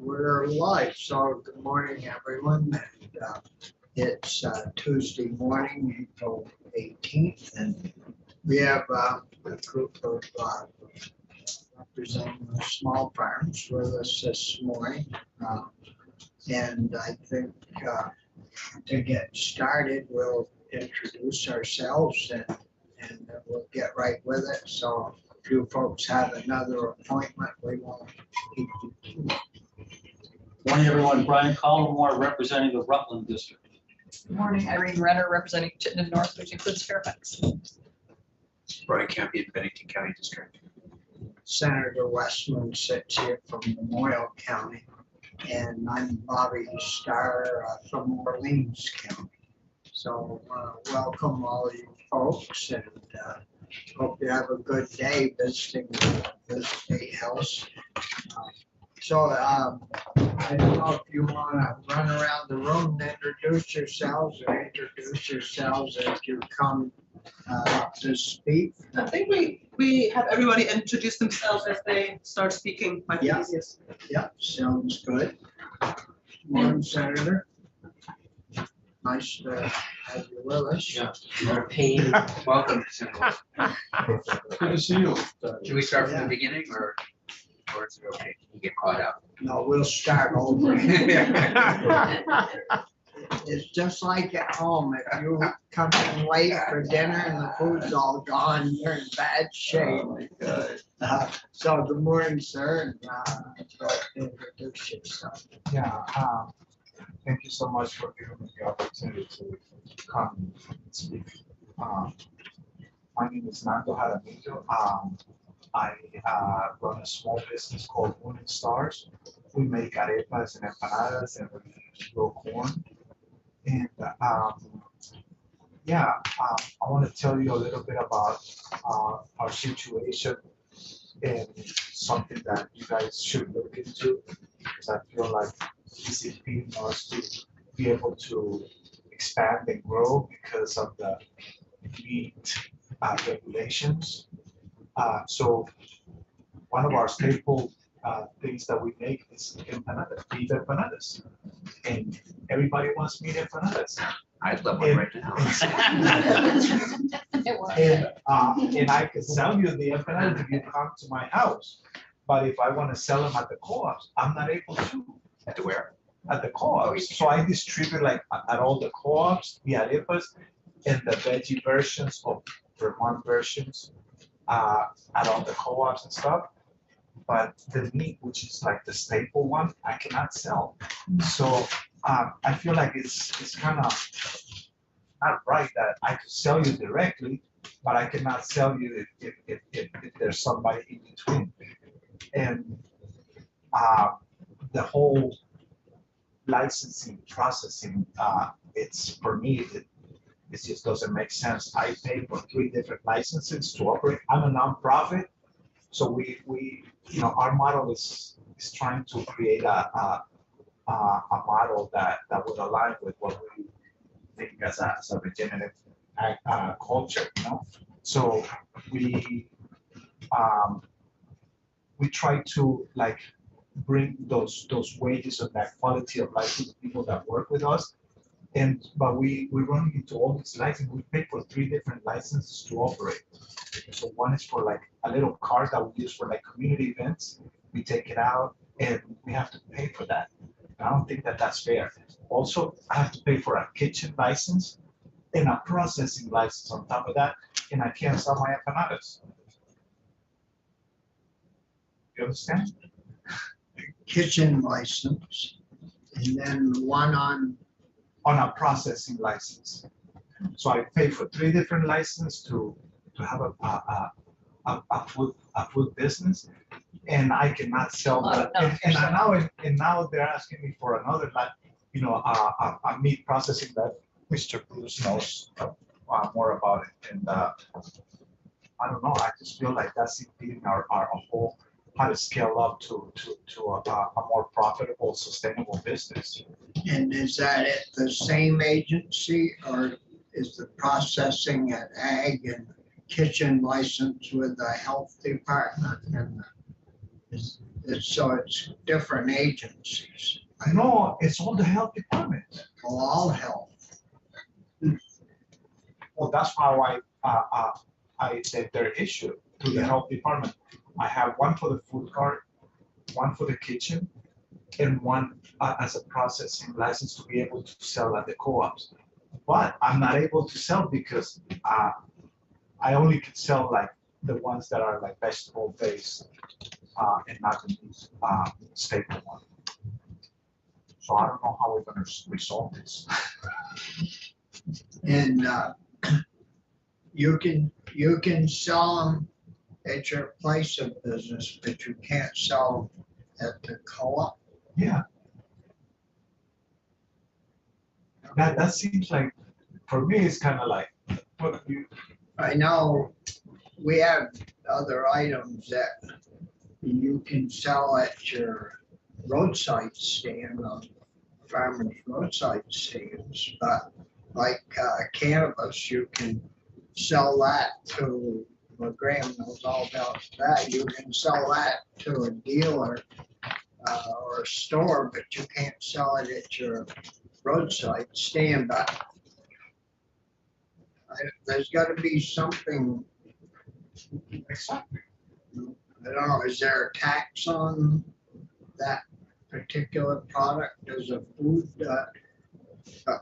We're live, so good morning, everyone. And it's Tuesday morning, April 18th, and we have a group of representing the small farms with us this morning. And I think to get started, we'll introduce ourselves and then we'll get right with it. So if you folks have another appointment, we won't keep you too long. Morning, everyone. Brian Collmore, representing the Rutland District. Good morning, Irene Renner, representing Chittenden North, which includes Fairfax. Brian Campion, Bennington County District. Senator Westman sits here from Memorial County, and I'm Bobby Starr from Orleans County. So welcome all you folks, and hope you have a good day visiting the State House. So I don't know if you want to run around the room and introduce yourselves as you come up to speak. I think we have everybody introduce themselves as they start speaking. Might be Yeah. easiest. Yeah, sounds good. Morning, Senator. Nice to have you with us. Yeah, you're a pain. Welcome. Good to see you. Should we start from the beginning or is it okay? You get caught up. No, we'll start over. It's just like at home. If you come in late for dinner and the food's all gone, you're in bad shape. So good morning, sir. And introduce yourself. Yeah, thank you so much for giving me the opportunity to come and speak. My name is Nando Jaramillo. I run a small business called Moon and Stars. We make arepas and empanadas and we grow corn. And I want to tell you a little bit about our situation and something that you guys should look into, because I feel like it's impeding us to be able to expand and grow because of the meat regulations. So one of our staple things that we make is empanadas, beef empanadas, and everybody wants meat empanadas. I'd love one right now. And I can sell you the empanadas if you come to my house, but if I want to sell them at the co-ops, I'm not able to. At the where? At the co-ops. So I distribute like at all the co-ops, the arepas, and the veggie versions of Vermont versions at all the co-ops and stuff. But the meat, which is like the staple one, I cannot sell. So I feel like it's kind of not right that I could sell you directly, but I cannot sell you if there's somebody in between. And the whole licensing processing, it's for me, it just doesn't make sense. I pay for 3 different licenses to operate. I'm a nonprofit, so we our model is trying to create a model that would align with what we think as a regenerative culture. So we try to like bring those wages and that quality of life to the people that work with us. But we're running into all these licenses. We pay for 3 different licenses to operate. So one is for like a little card that we use for like community events. We take it out and we have to pay for that. And I don't think that that's fair. Also, I have to pay for a kitchen license and a processing license on top of that, and I can't sell my empanadas. You understand? Kitchen license, and then one on a processing license. So I pay for 3 different licenses to have a food business, and I cannot sell that. And now they're asking me for another, a meat processing that Mr. Bruce knows more about it. And I don't know. I just feel like that's impeding our whole how to scale up to a more profitable, sustainable business. And is that at the same agency, or is the processing at ag and kitchen license with the health department? And is So it's different agencies, No, it's all the health department. all health. Well, that's how I said their issue to the health department. I have one for the food cart, one for the kitchen, and one as a processing license to be able to sell at the co-ops. But I'm not able to sell because I only can sell like the ones that are like vegetable based and not the staple one. So I don't know how we're gonna resolve this. And you can sell them at your place of business, but you can't sell them at the co-op. Yeah. That seems like, for me, it's kind of like, what you, I know we have other items that you can sell at your roadside stand, on farmers roadside stands, but like cannabis, you can sell that to, well, Graham knows all about that, you can sell that to a dealer or a store, but you can't sell it at your roadside stand, but there's gotta be something, exactly. I don't know, is there a tax on that particular product? Does a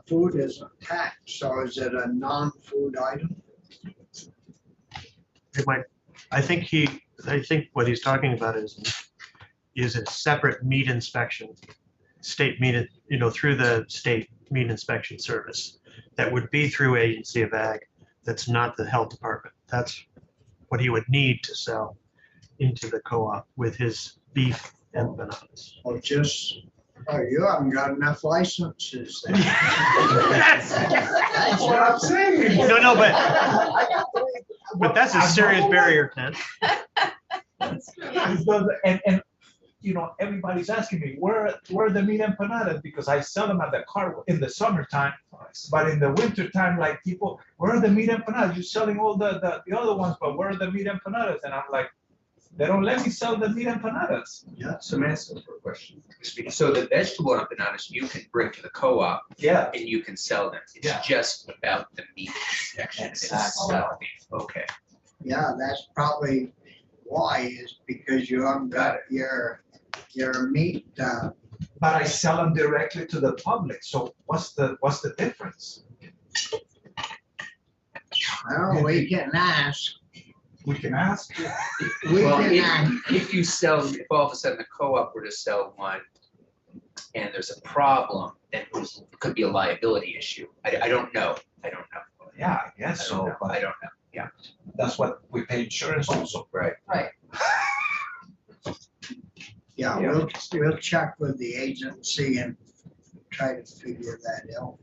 food isn't taxed, so is it a non-food item? It might, I think what he's talking about is a separate meat inspection, state meat, through the state meat inspection service. That would be through Agency of Ag. That's not the health department. That's what he would need to sell into the co-op with his beef and bananas. Or just, oh, you haven't got enough licenses then. That's what I'm saying. No, but that's a serious barrier, Ken. And everybody's asking me, where are the meat empanadas? Because I sell them at the car in the summertime, but in the wintertime, like people, where are the meat empanadas? You're selling all the other ones, but where are the meat empanadas? And I'm like, they don't let me sell the meat empanadas. So may I ask for a question? So the vegetable empanadas you can bring to the co-op Yeah. and you can sell them. Yeah. It's just about the meat section Exactly. itself. Okay. Yeah, that's probably why, is because you haven't got your meat, But I sell them directly to the public. So what's the difference? oh, we can ask. We can ask. We Well, can ask. if all of a sudden the co-op were to sell one and there's a problem, then it could be a liability issue. I don't know. Yeah, I guess so. I But don't know. Yeah. that's what we pay insurance also. Right. Right. Yeah, we'll check with the agency and try to figure that out.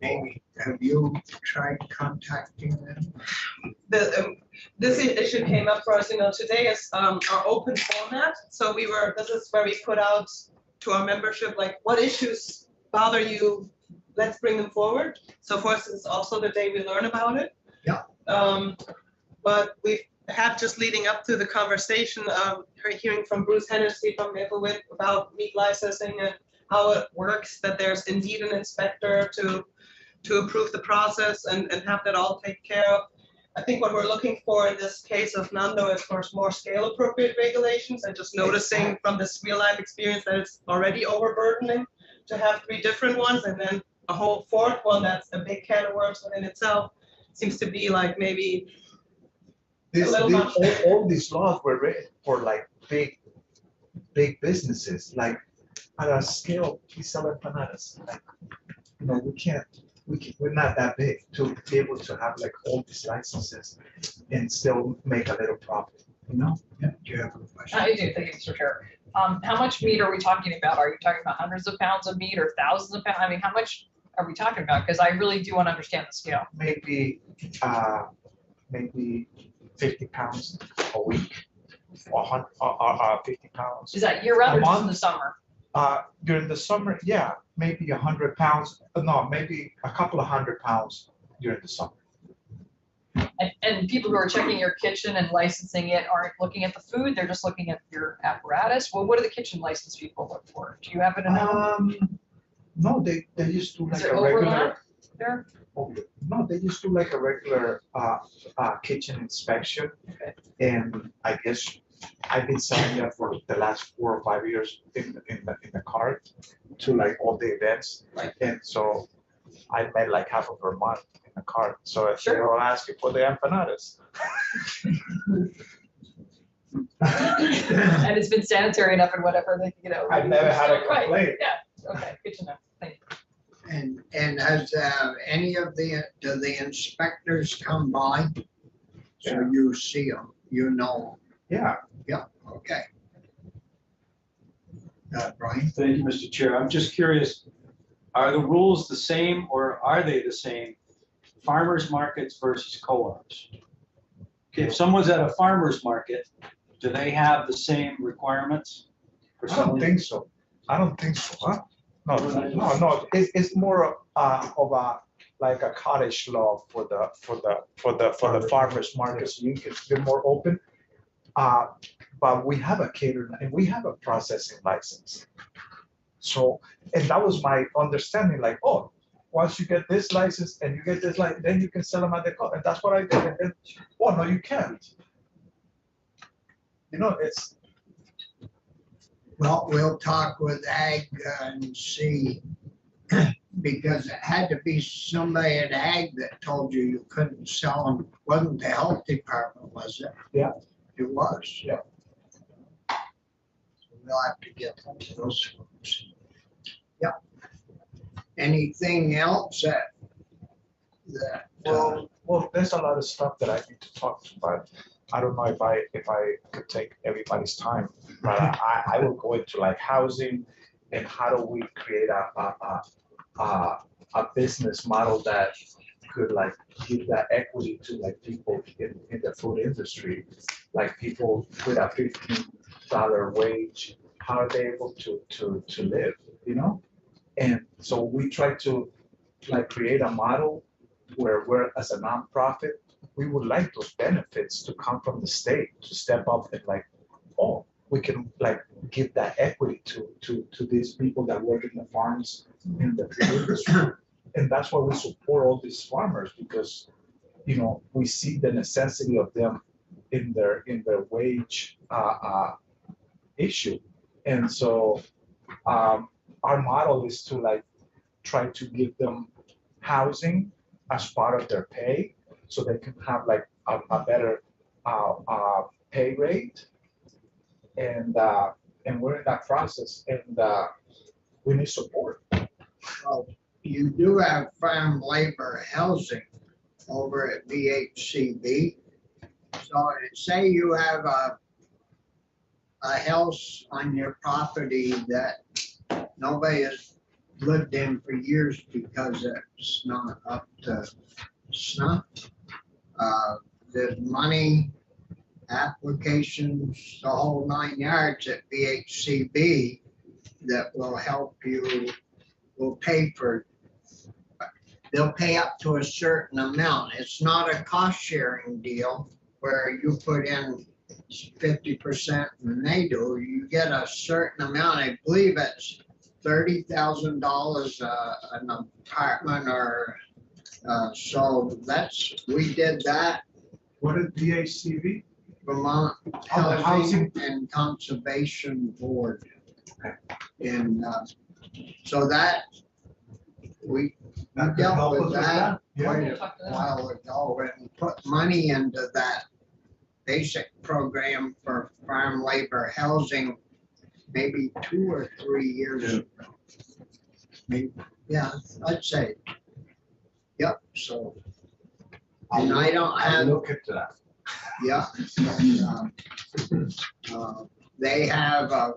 Amy, have you tried contacting them? This issue came up for us, today is our open format. So this is where we put out to our membership, like, what issues bother you? Let's bring them forward. So for us, it's also the day we learn about it. Yeah. But we've had, just leading up to the conversation, hearing from Bruce Hennessy from Maplewood about meat licensing and how it works, that there's indeed an inspector to approve the process and have that all taken care of. I think what we're looking for in this case of Nando is, of course, more scale appropriate regulations, and just noticing from this real life experience that it's already overburdening to have 3 different ones, and then a whole 4th one that's a big can of worms within itself. Seems to be like maybe All these laws were written for like big businesses, like at our scale, we sell empanadas. Like, we're not that big to be able to have like all these licenses and still make a little profit, Yeah, do you have a question? I do, thank you, Mr. Chair. How much meat are we talking about? Are you talking about hundreds of pounds of meat or thousands of pounds? I mean, how much are we talking about? Because I really do want to understand the scale. maybe 50 pounds a week or 50 pounds. Is that year round or A just in month? the summer? During the summer, yeah, maybe 100 pounds, no, maybe a couple of 100 pounds during the summer. And people who are checking your kitchen and licensing it aren't looking at the food, they're just looking at your apparatus? Well, what do the kitchen license people look for? Do you happen to know? No, they just do Is like there a regular. overlap there? No, they just do like a regular kitchen inspection. And I guess I've been selling that for the last 4 or 5 years in the cart to like all the events. And so I made like half of her month in the cart. So if Sure. they were asking for the empanadas. And it's been sanitary enough and whatever, that, you know. I've never had a Right, complaint. Yeah, okay, good to know, thank you. And has any of do the inspectors come by? So Yeah. you see them, you know, Yeah, okay. Brian? Thank you, Mr. Chair. I'm just curious, are the rules the same or are they the same? Farmers markets versus co-ops? If someone's at a farmer's market, do they have the same requirements? for I don't selling? think so. I don't think so, huh? No, it's more of a, like a cottage law for the farmers markets. You can be more open. But we have a catering and we have a processing license. So, and that was my understanding, like, oh, once you get this license and you get this license, then you can sell them at the co, and that's what I did. And then, oh, no, you can't. You know, it's, Well, we'll talk with Ag and see, because it had to be somebody at Ag that told you couldn't sell them. Wasn't the health department, was it? Yeah. It was. Yeah. We'll have to get to those folks. Yep. Anything else that, well, there's a lot of stuff that I need to talk to, but I don't know if I could take everybody's time. But I will go into like housing and how do we create a business model that could like give that equity to like people in the food industry, like people with a $15 wage, how are they able to live, you know? And so we try to like create a model where we're, as a nonprofit, we would like those benefits to come from the state to step up and like, oh, we can like give that equity to these people that work in the farms in the food industry. And that's why we support all these farmers, because, you know, we see the necessity of them in their wage issue. And so our model is to like try to give them housing as part of their pay, so they can have like a better pay rate. And we're in that process, and we need support. well, you do have farm labor housing over at VHCB. So say you have a house on your property that nobody has lived in for years because it's not up to snuff. There's money, applications, the whole 9 yards at VHCB that will help you, will pay for, they'll pay up to a certain amount. It's not a cost sharing deal where you put in 50% and they do. You get a certain amount. I believe it's $30,000 an apartment or so that's, we did that. What is VHCV? Vermont Oh, the Housing and Conservation Board. And so that, we That dealt help us with that Yeah. quite We'll a talk to them. while ago and put money into that basic program for farm labor housing maybe 2 or 3 years ago. Maybe, yeah, I'd say. Yep, so. And I don't I'll have, look into that. yeah. and, they have a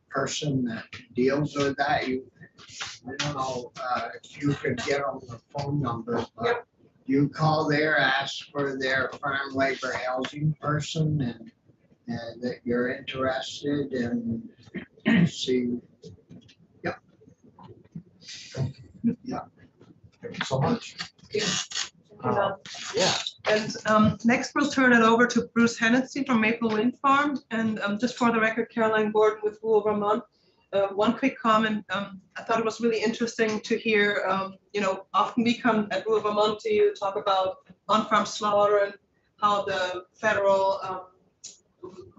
person that deals with that. I don't know if you could get on the phone number, but you call there, ask for their farm labor housing person and that you're interested and see. Thank you so much. Yeah. And next we'll turn it over to Bruce Hennessy from Maple Wind Farm. And just for the record, Caroline Gordon with rural Vermont. One quick comment, I thought it was really interesting to hear, often we come at rural Vermont to you, talk about on-farm slaughter and how the federal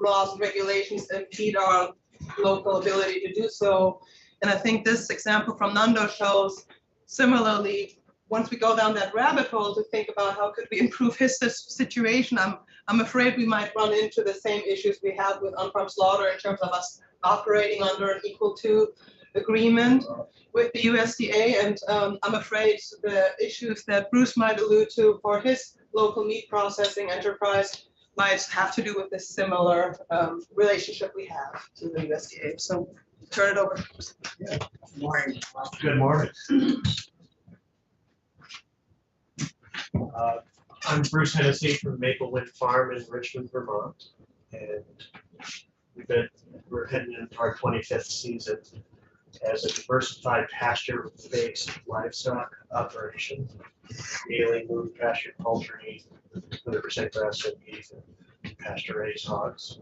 laws and regulations impede our local ability to do so. And I think this example from Nando shows similarly, once we go down that rabbit hole to think about how could we improve his situation, I'm afraid we might run into the same issues we have with on-farm slaughter in terms of us operating under an equal to agreement with the USDA. And I'm afraid the issues that Bruce might allude to for his local meat processing enterprise might have to do with this similar relationship we have to the USDA. So turn it over. Morning. Good morning. I'm Bruce Hennessy from Maple Wind Farm in Richmond, Vermont, and we're heading into our 25th season as a diversified pasture-based livestock operation, daily moon pasture poultry, 100% grass-fed beef, and pasture-raised hogs.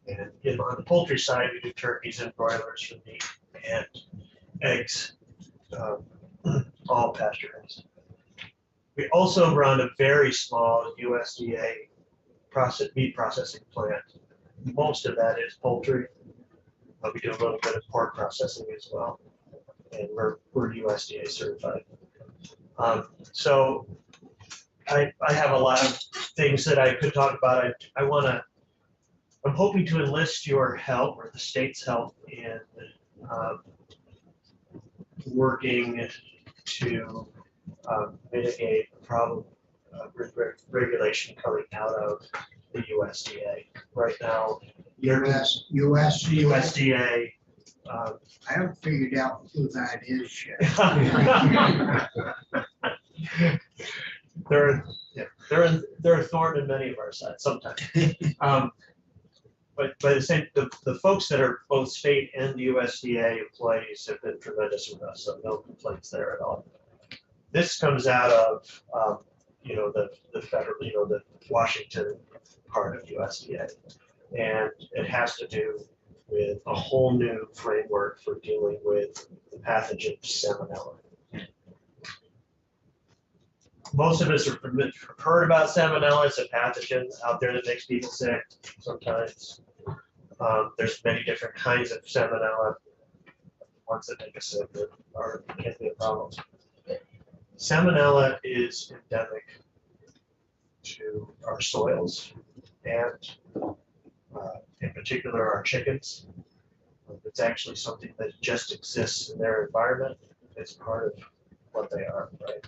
And on the poultry side, we do turkeys and broilers for meat and eggs, all pasture-raised. We also run a very small USDA meat processing plant. Most of that is poultry, but we do a little bit of pork processing as well, and we're USDA certified. So I have a lot of things that I could talk about. I'm hoping to enlist your help or the state's help in working to mitigate the problem of regulation coming out of the USDA. Right now, USDA. I haven't figured out who that is yet. They're a thorn in many of our sides sometimes. But by the folks that are both state and USDA employees have been tremendous with us, so no complaints there at all. This comes out of the federal, the Washington part of USDA, and it has to do with a whole new framework for dealing with the pathogen Salmonella. Most of us have heard about Salmonella. It's a pathogen out there that makes people sick sometimes. There's many different kinds of Salmonella. Ones that make us sick can be a problem. Salmonella is endemic to our soils and in particular our chickens. It's actually something that just exists in their environment. It's part of what they are, right?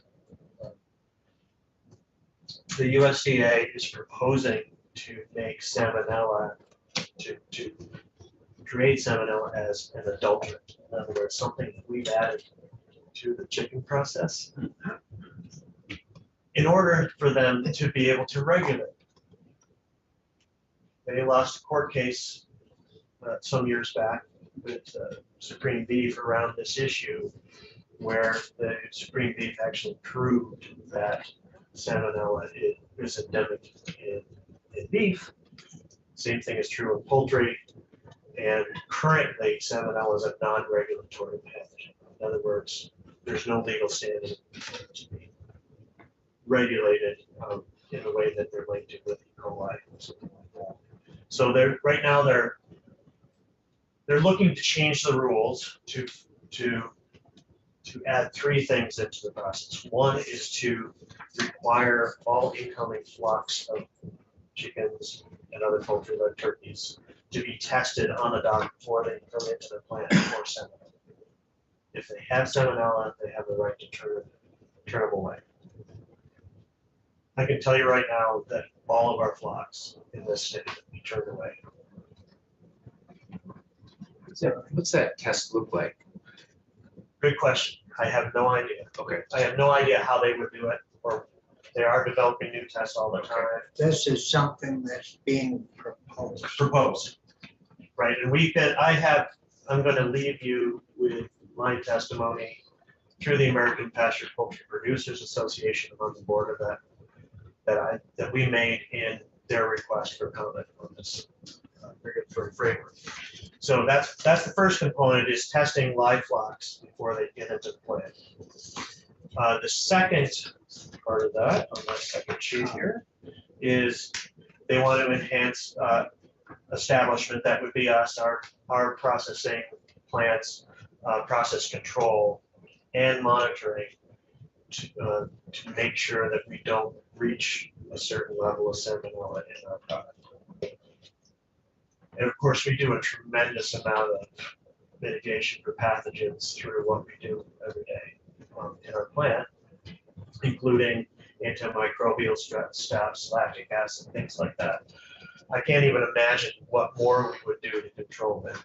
The USDA is proposing to make Salmonella, to create Salmonella as an adulterant. In other words, something that we've added to the chicken process in order for them to be able to regulate. They lost a court case some years back with Supreme Beef around this issue, where the Supreme Beef actually proved that Salmonella is endemic in beef. Same thing is true in poultry. And currently, Salmonella is a non-regulatory pathogen. In other words, there's no legal standing to be regulated in a way that they're linked to with E. coli or something like that. So right now they're looking to change the rules to add three things into the process. One is to require all incoming flocks of chickens and other poultry like turkeys to be tested on the dog before they come into the plant for Salmonella. If they have Salmonella, they have the right to turn them away. I can tell you right now that all of our flocks in this state will be turned away. What's that test look like? Good question. I have no idea. Okay. I have no idea how they would do it, or they are developing new tests all the time. This is something that's being proposed. Right, and I'm going to leave you with my testimony through the American Pasture Poultry Producers Association, I'm on the board of that we made in their request for comment on this regulatory framework. So that's the first component, is testing live flocks before they get into the plant. The second part of that, on my second sheet here, is they want to enhance establishment. That would be us, our processing plants, process control, and monitoring to make sure that we don't reach a certain level of salmonella in our product. And of course, we do a tremendous amount of mitigation for pathogens through what we do every day in our plant, including antimicrobial steps, lactic acid, things like that. I can't even imagine what more we would do to control them.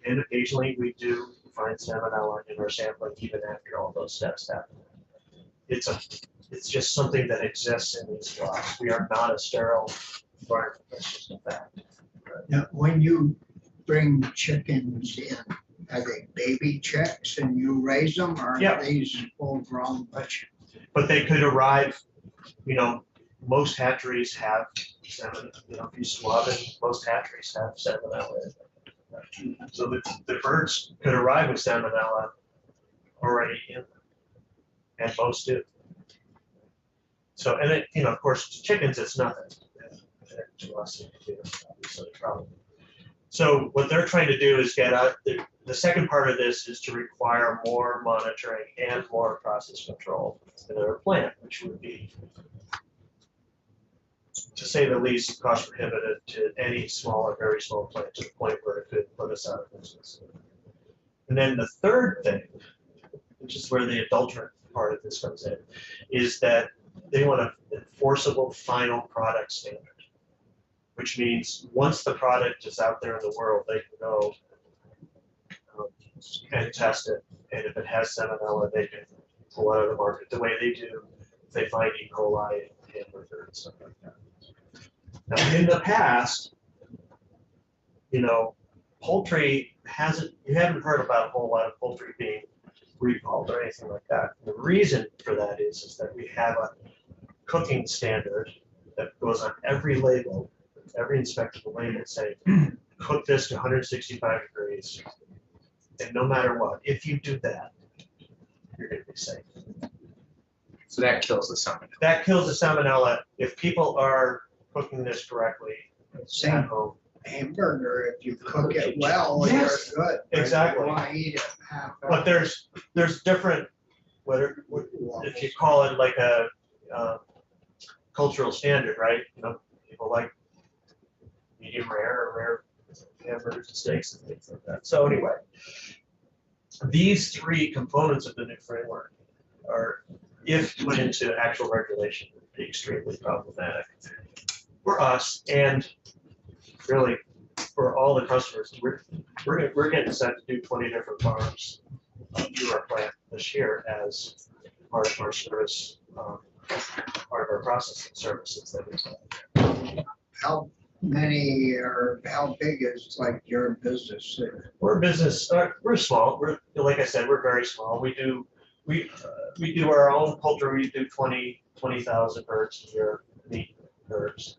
And occasionally we do find salmonella in our sampling even after all those steps happen. It's just something that exists in these flocks. We are not a sterile environment. That's just a fact. Now, when you bring chickens in, are they baby chicks and you raise them, or Yeah. are these full-grown chickens? But they could arrive, most hatcheries have salmonella. If you swab it, most hatcheries have salmonella. So the birds could arrive with salmonella already in them, and most do. So, and it, of course, chickens, it's nothing. To us, obviously, probably. So what they're trying to do is get out, the second part of this is to require more monitoring and more process control in their plant, which would be, to say the least, cost prohibitive to any small or very small plant, to the point where it could put us out of business. And then the third thing, which is where the adulterant part of this comes in, is that they want an enforceable final product standard, which means once the product is out there in the world, they can go and test it. And if it has salmonella, they can pull it out of the market the way they do if they find E. coli in hamburger and stuff like that. Now, in the past, poultry you haven't heard about a whole lot of poultry being recalled or anything like that. The reason for that is that we have a cooking standard that goes on every label, every inspectable label, saying, cook this to 165 degrees. And no matter what, if you do that, you're going to be safe. So that kills the salmonella. That kills the salmonella if people are cooking this correctly at Same home. hamburger, if you cook it well, Yes, you're good. exactly. You want to eat it half. But there's different, if you call it like a cultural standard, right? People like medium rare or rare hamburgers and steaks and things like that. So anyway, these three components of the new framework are, if put into actual regulation, would be extremely problematic for us and really for all the customers. We're getting set to do 20 different farms through our plant this year as part of our service, part of our processing services that we have. How many or how big is like your business? We're a business. We're small. Like I said, we're very small. We do our own poultry. We do 20,000 birds a year, meat birds.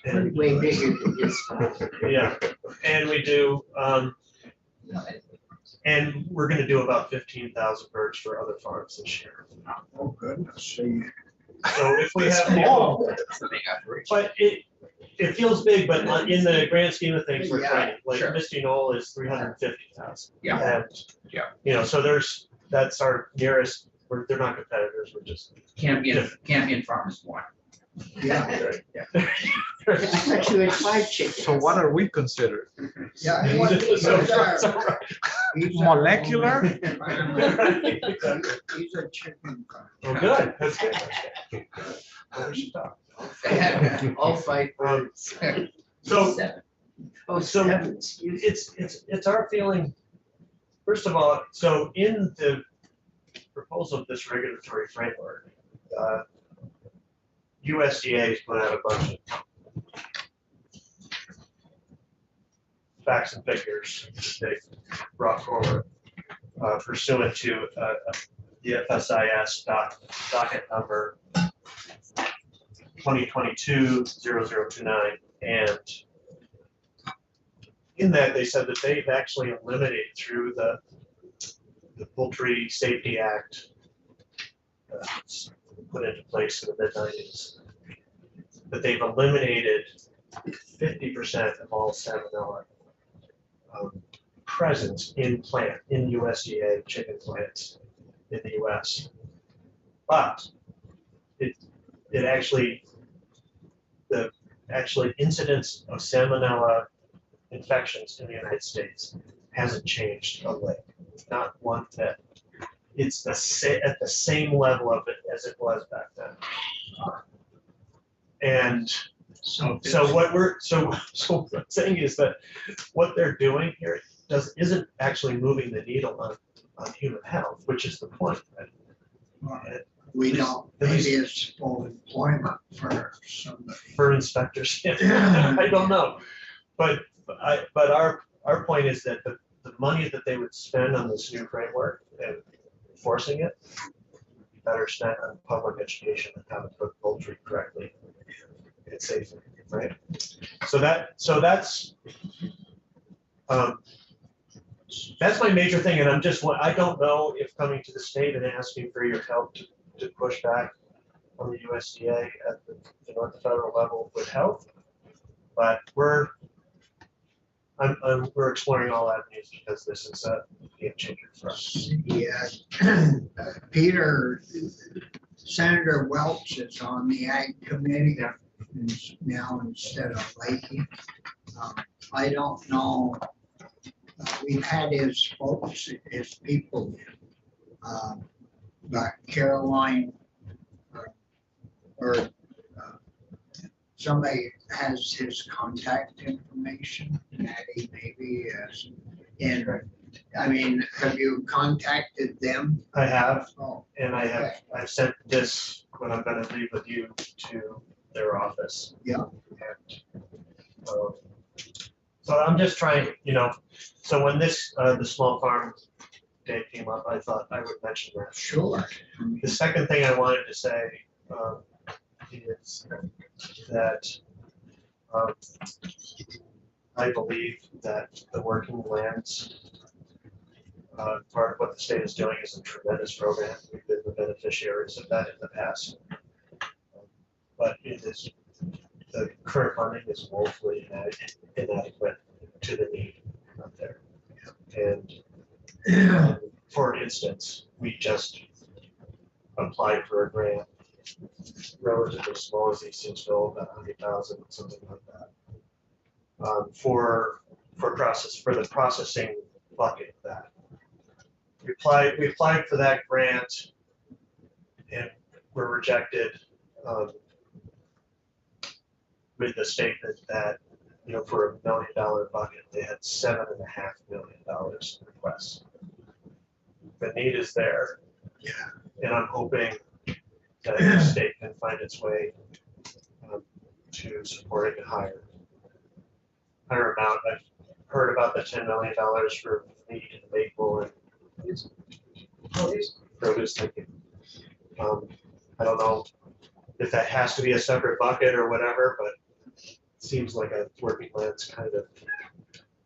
And, Way bigger than this. yeah, and we do. And we're going to do about 15,000 birds for other farms this year. Oh goodness, so you So if we have Small. That's a big operation. but it feels big, but in the grand scheme of things, we're Yeah, tiny. Like sure. Misty Knoll is 350,000. Yeah. And, Yeah. so that's our nearest. They're not competitors. We're just. Campion Farmers one. yeah. Actually, it's my chicken. So what are we considered? Yeah. These are- Molecular? He's a chicken. Oh, good. That's good. Oh, we should talk. All fight birds. So Oh, So- seven, excuse me. it's our feeling. First of all, so in the proposal of this regulatory framework, USDA has put out a bunch of facts and figures they brought forward. pursuant to the FSIS docket number 2022-0029. And in that, they said that they've actually eliminated through the Poultry Safety Act put into place in the mid-90s, that they've eliminated 50% of all salmonella presence in USDA chicken plants in the US. But it actually, the incidence of salmonella infections in the United States hasn't changed a lick, not one bit. It's at the same level of it as it was back then. And so what I'm saying is that what they're doing here isn't actually moving the needle on human health, which is the point. Right? We don't, maybe it's full employment for somebody. For inspectors, I don't know. But our point is that the money that they would spend on this new framework and enforcing it, better spent on public education and how to cook poultry correctly and safely, right? So that's my major thing, and I don't know if coming to the state and asking for your help to push back on the USDA at the federal level would help, but we're exploring all avenues because this is a game changer for us. Yeah, Peter, Senator Welch is on the Ag Committee now instead of Leahy. I don't know. We've had his folks, his people, but Caroline or somebody has his contact information, Natty maybe, and I mean, have you contacted them? I have, Oh, and okay. I've sent this, what I'm gonna leave with you, to their office. Yeah. And, so I'm just trying, so when this, the small farm day came up, I thought I would mention that. Sure. The second thing I wanted to say is that I believe that the working lands, part of what the state is doing is a tremendous program. We've been the beneficiaries of that in the past. But the current funding is woefully inadequate to the need out there. And for instance, we just applied for a grant relatively small as these things go, about 100,000, something like that, for the processing bucket of that. We applied for that grant and were rejected with the statement that for $1 million bucket they had $7.5 million requests. The need is there, and I'm hoping that the state can find its way to supporting a higher amount. I've heard about the $10 million for meat and maple and produce thinking. I don't know if that has to be a separate bucket or whatever, but it seems like a working lands kind of.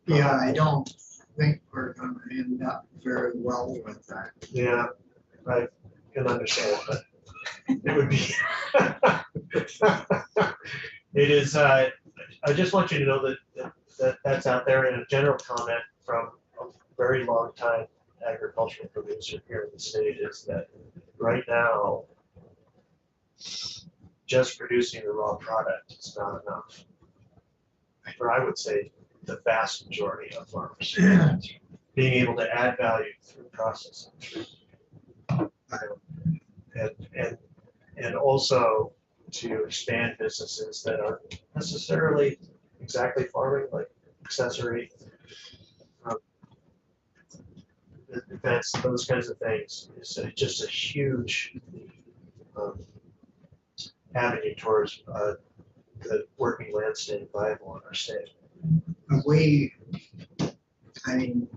Yeah, I don't think we're gonna end up very well with that. Yeah, I can understand, but it would be. It is. I just want you to know that that's out there, and a general comment from a very long time agricultural producer here in the state is that right now, just producing the raw product is not enough. For I would say the vast majority of farmers, being able to add value through processing, and also to expand businesses that aren't necessarily exactly farming, like accessory events, those kinds of things. Is just a huge avenue towards the working land staying viable in our state. But I mean,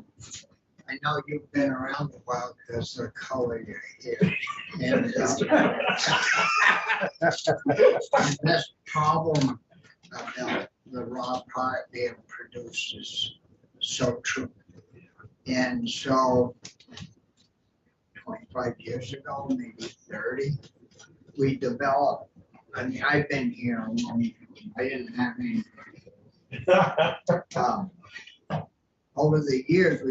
I know you've been around a while because the color your hair. And this problem about the raw product being produced is so true. And so 25 years ago, maybe 30, we developed, I mean, I've been here a long, I didn't have any. Over the years,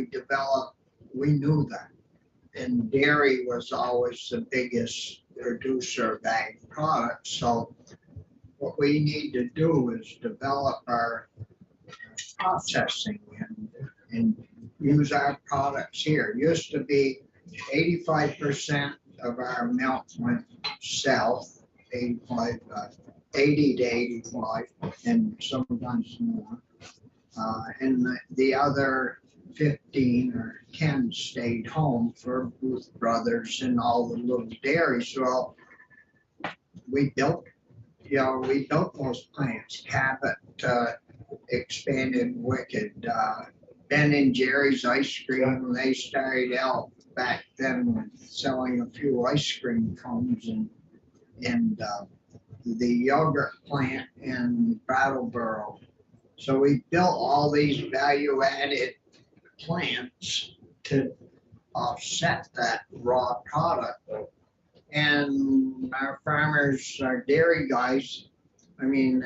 we knew that. And dairy was always the biggest producer of ag products. So what we need to do is develop our processing and use our products here. Used to be 85% of our milk went south, 80 to 85, and sometimes more. And the other 15 or 10 stayed home for Booth Brothers and all the little dairies. So we built those plants. Cabot expanded Wicked. Ben and Jerry's ice cream, they started out back then with selling a few ice cream cones and the yogurt plant in Brattleboro. So we built all these value-added plants to offset that raw product. And our farmers, our dairy guys, I mean,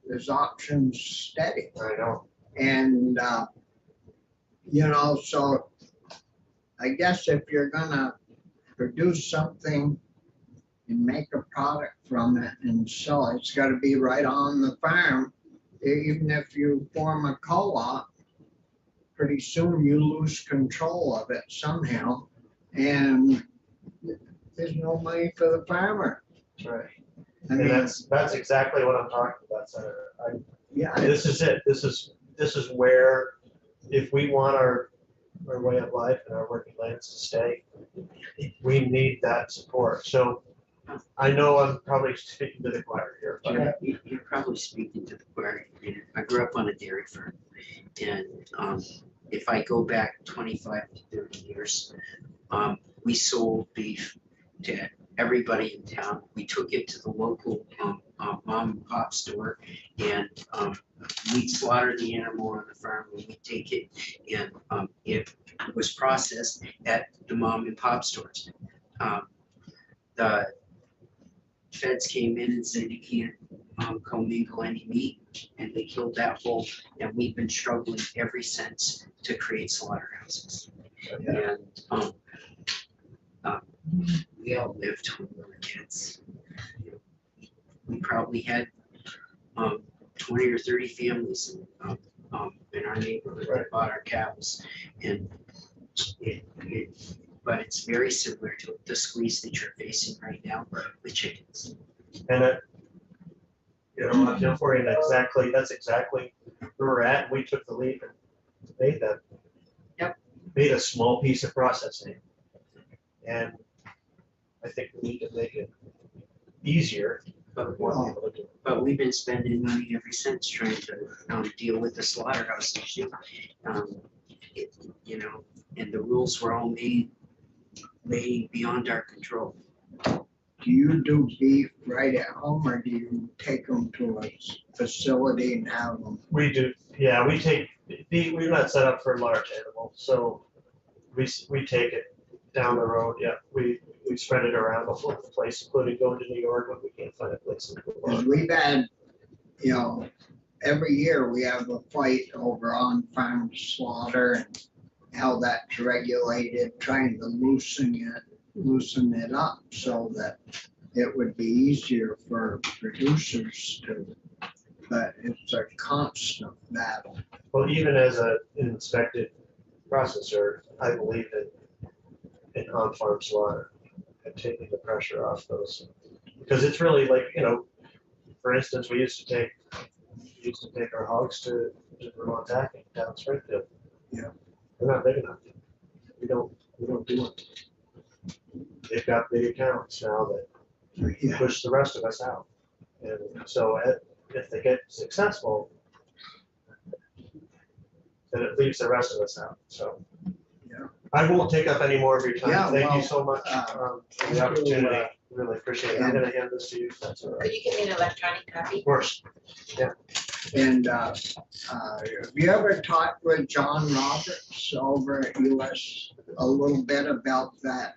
there's options steady. I know. And, so I guess if you're gonna produce something and make a product from it and sell it, it's gotta be right on the farm. Even if you form a co-op, pretty soon you lose control of it somehow. And there's no money for the farmer. That's right. I And mean, that's exactly what I'm talking about, Senator. yeah, This is it. This is where, if we want our way of life and our working lands to stay, we need that support. So I know I'm probably speaking to the choir here, but You're probably speaking to the choir. I grew up on a dairy farm, and if I go back 25 to 30 years, we sold beef to everybody in town. We took it to the local mom and pop store, and we'd slaughter the animal on the farm, and we'd take it, and it was processed at the mom and pop stores. The feds came in and said you can't commingle any meat, and they killed that whole, and we've been struggling ever since to create slaughterhouses. And we all lived when we were kids. We probably had 20 or 30 families in our neighborhood that bought our cows, and but it's very similar to the squeeze that you're facing right now with chickens. and I feel for you. That's exactly where we're at. We took the leap and made that. Yep. Made a small piece of processing, and I think we need to make it easier for more people to do. But we've been spending money ever since trying to deal with the slaughterhouse issue. And the rules were all made way beyond our control. do you do beef right at home or do you take them to a facility and have them? We do, yeah, we're not set up for large animals, so we take it down the road, yeah. We spread it around the whole place, including going to New York when we can't find a place in the Because we've had, every year we have a fight over on-farm slaughter and how that's regulated, trying to loosen it up so that it would be easier for producers to, but it's a constant battle. Well, even as an inspected processor, I believe in on-farm slaughter and taking the pressure off those. Because it's really like, for instance, we used to take our hogs to Vermont Tacking down Springfield. Yeah. They're not big enough. We don't do it. They've got big accounts now that push the rest of us out. And so if they get successful, then it leaves the rest of us out. So I won't take up any more of your Yeah, time. Thank well, you so much for the opportunity. Really appreciate it. I'm gonna hand this to you, if that's all right. Could you give me an electronic copy? Of course. And have you ever talked with John Roberts over at US a little bit about that,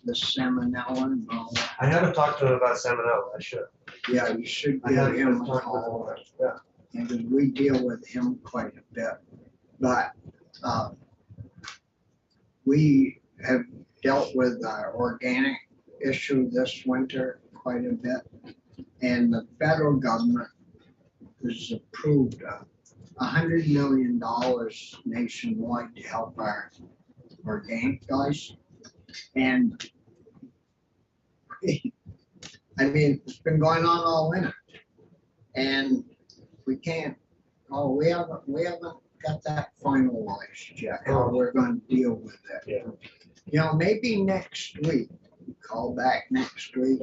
the salmonella and all that? I haven't talked to him about salmonella. I should. Yeah, you should I give haven't him a talked call. with him. Yeah. And we deal with him quite a bit. But we have dealt with our organic issue this winter quite a bit. And the federal government has approved $100 million nationwide to help our organic guys. And I mean, it's been going on all winter. And we haven't got that finalized yet, how we're gonna deal with it. Yeah. You know, maybe next week, call back next week.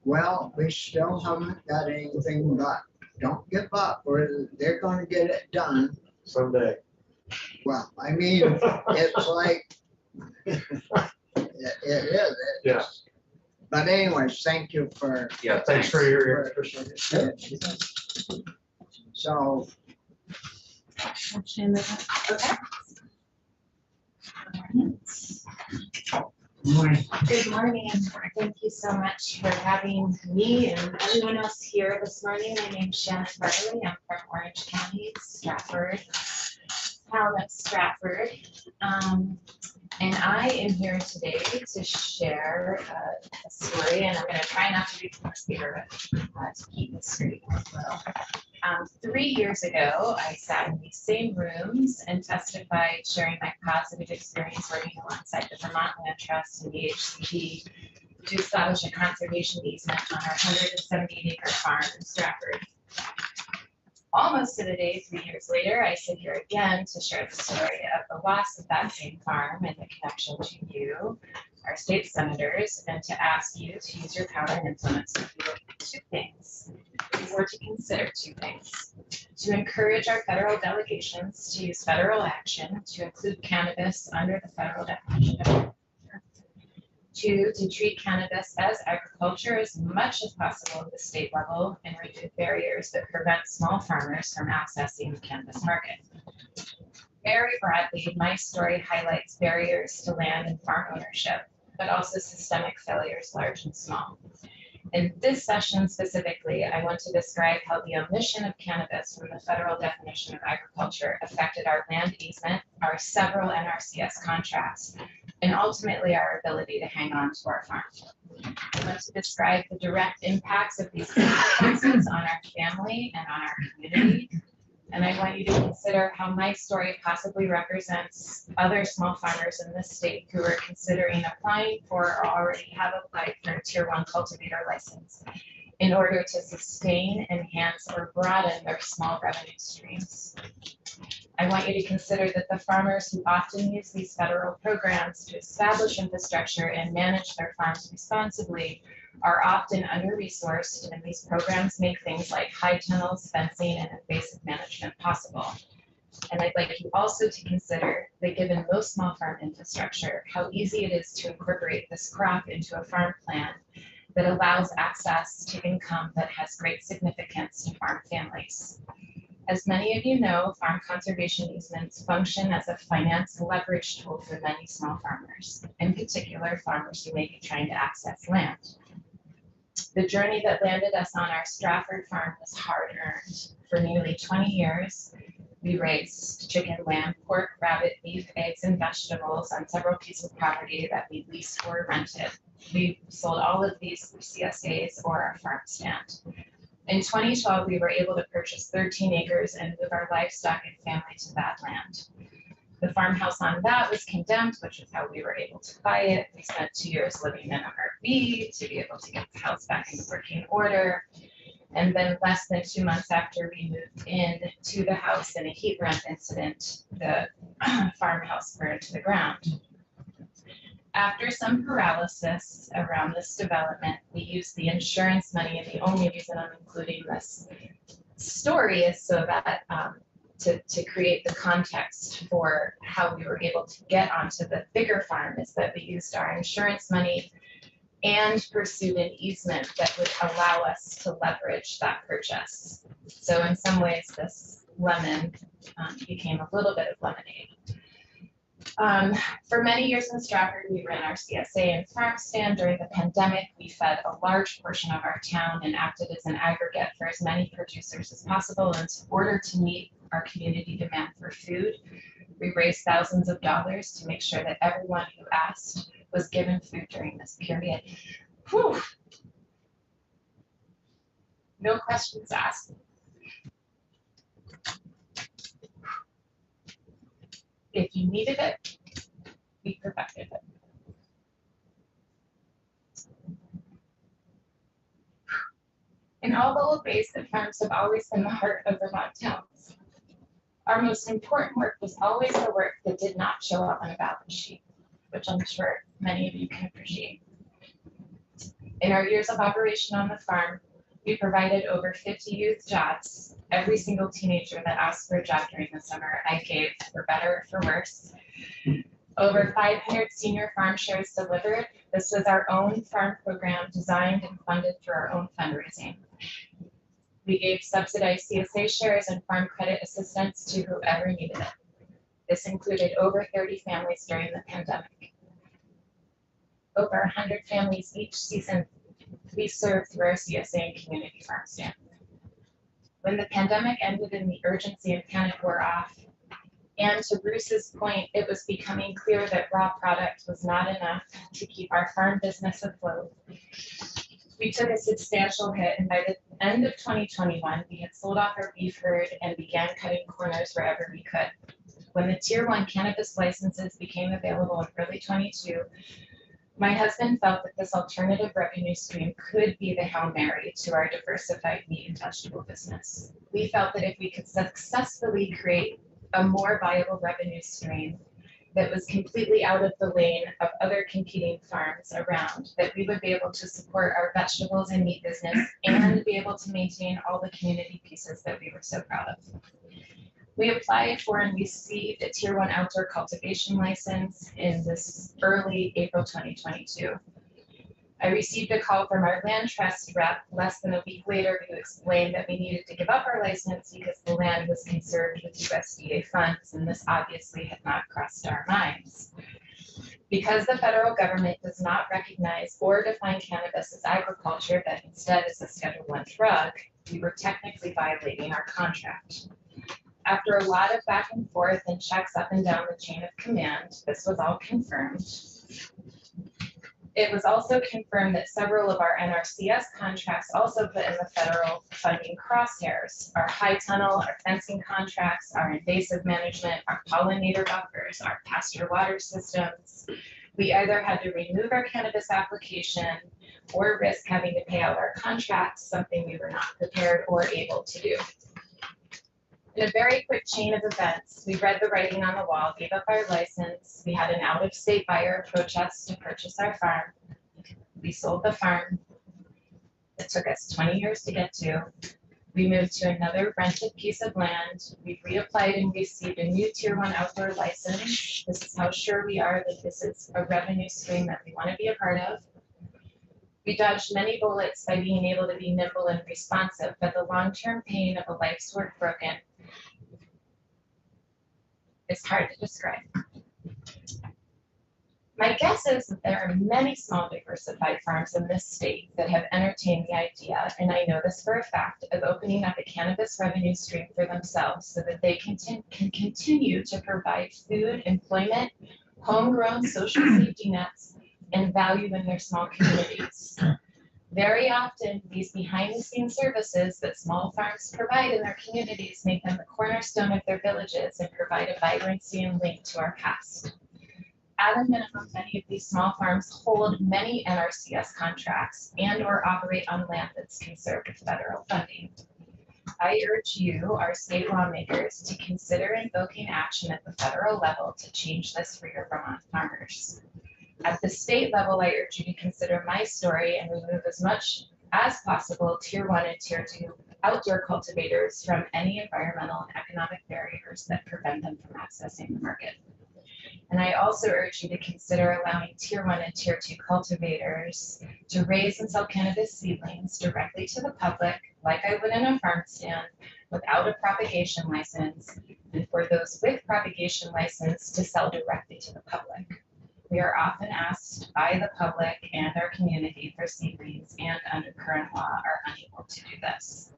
Well, we still haven't got anything, but don't give up, or they're gonna get it done. Someday. Well, I mean, it's like, it is. Yeah. But anyways, thank you for. Yeah, Thanks for your appreciate it. So, Okay. Good morning, and thank you so much for having me and everyone else here this morning. My name's Shannon Bartley. I'm from Orange County, Stratford, town of Stratford. And I am here today to share a story, and I'm going to try not to be too much bigger, but to keep it straight as well. 3 years ago, I sat in these same rooms and testified, sharing my positive experience working alongside the Vermont Land Trust and the HCD to establish a conservation easement on our 178-acre farm in Stratford. Almost to the day, 3 years later, I sit here again to share the story of the loss of that same farm and the connection to you, our state senators, and to ask you to use your power and influence to do two things, or to consider two things. To encourage our federal delegations to use federal action to include cannabis under the federal definition of agriculture. Two, to treat cannabis as agriculture as much as possible at the state level and remove barriers that prevent small farmers from accessing the cannabis market. Very broadly, my story highlights barriers to land and farm ownership, but also systemic failures, large and small. In this session specifically, I want to describe how the omission of cannabis from the federal definition of agriculture affected our land easement, our several NRCS contracts, and ultimately our ability to hang on to our farm. I want to describe the direct impacts of these consequences on our family and on our community. And I want you to consider how my story possibly represents other small farmers in this state who are considering applying for or already have applied for a Tier 1 cultivator license in order to sustain, enhance, or broaden their small revenue streams. I want you to consider that the farmers who often use these federal programs to establish infrastructure and manage their farms responsibly are often under-resourced, and these programs make things like high tunnels, fencing, and invasive management possible. And I'd like you also to consider that given most small farm infrastructure, how easy it is to incorporate this crop into a farm plan that allows access to income that has great significance to farm families. As many of you know, farm conservation easements function as a finance leverage tool for many small farmers, in particular farmers who may be trying to access land. The journey that landed us on our Stratford farm was hard-earned. For nearly 20 years, we raised chicken, lamb, pork, rabbit, beef, eggs, and vegetables on several pieces of property that we leased or rented. We sold all of these through CSAs or our farm stand. In 2012, we were able to purchase 13 acres and move our livestock and family to that land. The farmhouse on that was condemned, which is how we were able to buy it. We spent 2 years living in an RV to be able to get the house back in working order. And then less than 2 months after we moved in to the house in a heat ramp incident, the farmhouse burned to the ground. After some paralysis around this development, we used the insurance money, and the only reason I'm including this story is so that to create the context for how we were able to get onto the bigger farm is that we used our insurance money and pursued an easement that would allow us to leverage that purchase. So in some ways, this lemon became a little bit of lemonade. For many years in Stratford, we ran our CSA and farm stand. During the pandemic, we fed a large portion of our town and acted as an aggregate for as many producers as possible. In order to meet our community demand for food, we raised thousands of dollars to make sure that everyone who asked was given food during this period. Whew. No questions asked. If you needed it, we provided it. In all the old ways that farms have always been the heart of Vermont towns, our most important work was always the work that did not show up on a balance sheet, which I'm sure many of you can appreciate. In our years of operation on the farm, we provided over 50 youth jobs. Every single teenager that asked for a job during the summer, I gave, for better or for worse. Over 500 senior farm shares delivered. This was our own farm program designed and funded through our own fundraising. We gave subsidized CSA shares and farm credit assistance to whoever needed it. This included over 30 families during the pandemic. Over 100 families each season we served through our CSA and community farm stand. When the pandemic ended and the urgency and panic wore off, and to Bruce's point, it was becoming clear that raw product was not enough to keep our farm business afloat. We took a substantial hit, and by the end of 2021, we had sold off our beef herd and began cutting corners wherever we could. When the Tier 1 cannabis licenses became available in early 22, my husband felt that this alternative revenue stream could be the Hail Mary to our diversified meat and vegetable business. We felt that if we could successfully create a more viable revenue stream that was completely out of the lane of other competing farms around, that we would be able to support our vegetables and meat business and be able to maintain all the community pieces that we were so proud of. We applied for and received a Tier 1 outdoor cultivation license in this early April 2022. I received a call from our land trust rep less than a week later who explained that we needed to give up our license because the land was conserved with USDA funds, and this obviously had not crossed our minds. Because the federal government does not recognize or define cannabis as agriculture, but instead as a Schedule I drug, we were technically violating our contract. After a lot of back and forth and checks up and down the chain of command, this was all confirmed. It was also confirmed that several of our NRCS contracts also put in the federal funding crosshairs. Our high tunnel, our fencing contracts, our invasive management, our pollinator buffers, our pasture water systems. We either had to remove our cannabis application or risk having to pay out our contracts, something we were not prepared or able to do. In a very quick chain of events, we read the writing on the wall, gave up our license. We had an out-of-state buyer approach us to purchase our farm. We sold the farm. It took us 20 years to get to. We moved to another rented piece of land. We reapplied and received a new Tier 1 outdoor license. This is how sure we are that this is a revenue stream that we want to be a part of. We dodged many bullets by being able to be nimble and responsive, but the long-term pain of a life's work broken is hard to describe. My guess is that there are many small diversified farms in this state that have entertained the idea, and I know this for a fact, of opening up a cannabis revenue stream for themselves so that they can continue to provide food, employment, homegrown social safety nets, and value in their small communities. Very often, these behind-the-scenes services that small farms provide in their communities make them the cornerstone of their villages and provide a vibrancy and link to our past. At a minimum, many of these small farms hold many NRCS contracts and or operate on land that's conserved with federal funding. I urge you, our state lawmakers, to consider invoking action at the federal level to change this for your Vermont farmers. At the state level, I urge you to consider my story and remove as much as possible Tier 1 and Tier 2 outdoor cultivators from any environmental and economic barriers that prevent them from accessing the market. And I also urge you to consider allowing tier 1 and tier 2 cultivators to raise and sell cannabis seedlings directly to the public, like I would in a farm stand, without a propagation license, and for those with propagation license to sell directly to the public. We are often asked by the public and our community for seedlings, and under current law are unable to do this.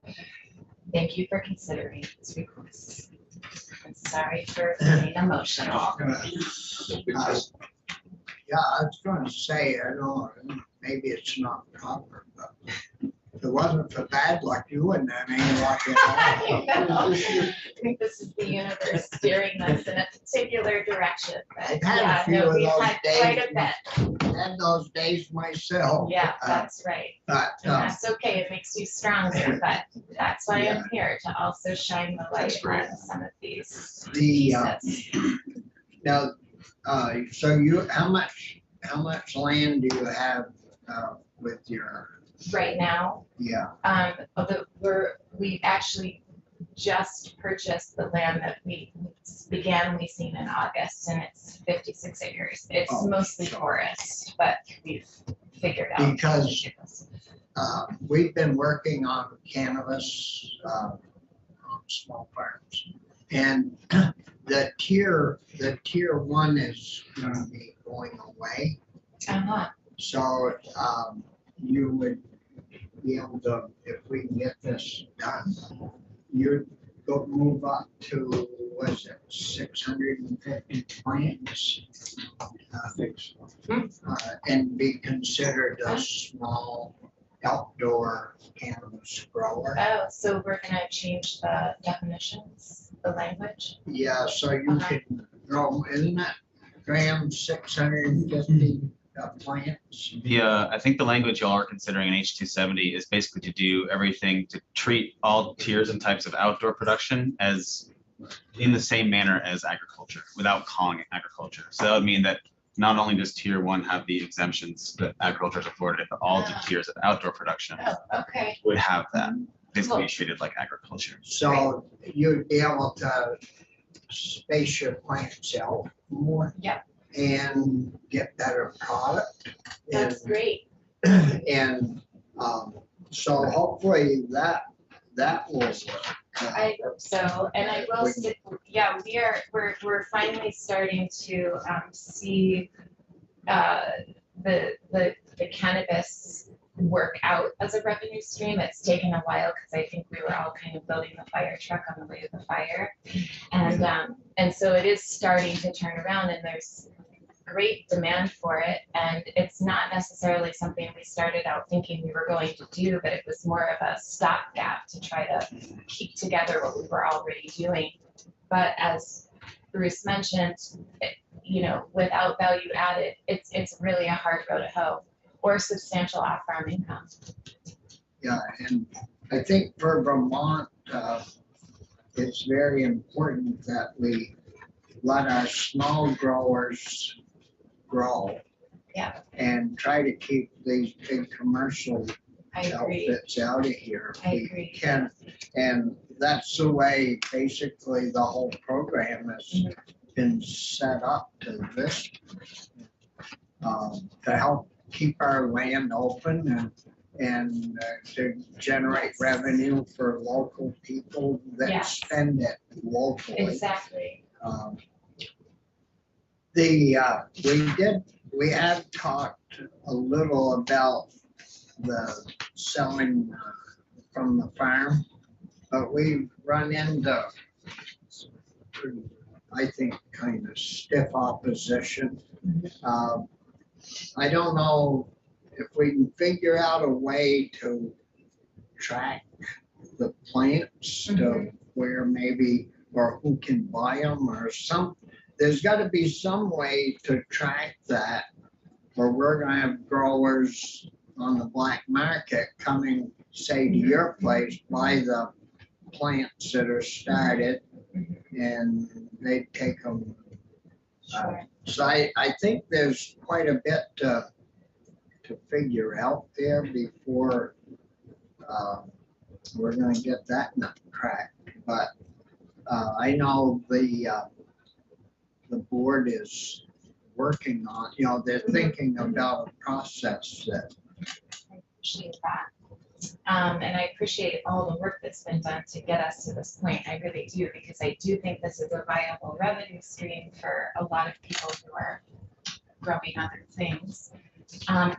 Thank you for considering these requests. I'm sorry for being emotional. Yeah, I was gonna say, I know, maybe it's not proper, but if it wasn't for bad luck, you wouldn't have any luck at all. I think this is the universe steering us in a particular direction, but I've had a yeah, few no, of we've those had quite days. a bit. Had those days myself. Yeah, that's right. But, And that's okay, it makes you stronger, but that's why I'm here, to also shine the light on some of these the, pieces. now, so you, how much land do you have, with your, Right now, yeah, although we've actually just purchased the land that we began leasing in August, and it's 56 acres. It's Oh, mostly so- forest, but we've figured out. Because- we've been working on cannabis, on small farms. And the tier 1 is gonna be going away. Uh-huh. So, you would be able to, if we can get this done, you'd go move up to, was it 650 plants? And be considered a small outdoor cannabis grower. Oh, so we're gonna change the definitions, the language? Yeah, so you Uh-huh. can grow, isn't it, Graham, 650 plants? I think the language y'all are considering in H270 is basically to do everything to treat all tiers and types of outdoor production as in the same manner as agriculture, without calling it agriculture. So that would mean that not only does tier 1 have the exemptions that agriculture is afforded, but all the tiers of outdoor production Oh, okay. would have that, basically Cool. be treated like agriculture. So you'd be able to space your plants out more. Yep. And get better product. That's great. And, so hopefully that will work. I hope so, and I will say, yeah, we're finally starting to see the cannabis work out as a revenue stream. It's taken a while because I think we were all kind of building the fire truck on the way to the fire. And so it is starting to turn around, and there's great demand for it, and it's not necessarily something we started out thinking we were going to do, but it was more of a stopgap to try to keep together what we were already doing. But as Bruce mentioned, without value added, it's really a hard row to hoe, or substantial off-farm income. Yeah, and I think for Vermont, it's very important that we let our small growers grow. Yeah. And try to keep these big commercial I agree. outfits out of here. if I we agree. Can, and that's the way basically the whole program has been set up to this. To help keep our land open and to generate revenue for local people that Yes. spend it locally. Exactly. We have talked a little about the selling from the farm, but we've run into, I think, kind of stiff opposition. I don't know if we can figure out a way to track the plants to where maybe, or who can buy them or some, there's gotta be some way to track that. Or we're gonna have growers on the black market coming, say, to your place, buy the plants that are started and they take them. Sure. So I think there's quite a bit to figure out there before we're gonna get that nut cracked, but, I know the board is working on, they're thinking about a process that, I appreciate that. And I appreciate all the work that's been done to get us to this point. I really do, because I do think this is a viable revenue stream for a lot of people who are growing other things.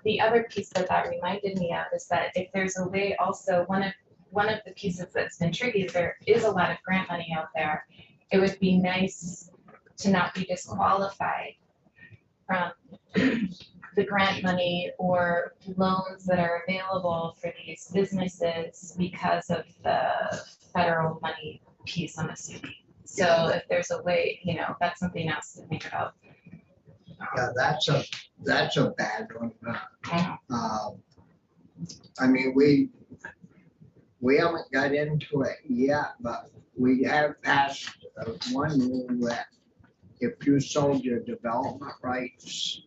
The other piece that reminded me of is that if there's a way also, one of the pieces that's been tricky is there is a lot of grant money out there. It would be nice to not be disqualified from the grant money or loans that are available for these businesses because of the federal money piece, I'm assuming. So if there's a way, that's something else to think about. yeah, that's a bad one. I mean, we haven't got into it yet, but we have passed one rule that if you sold your development rights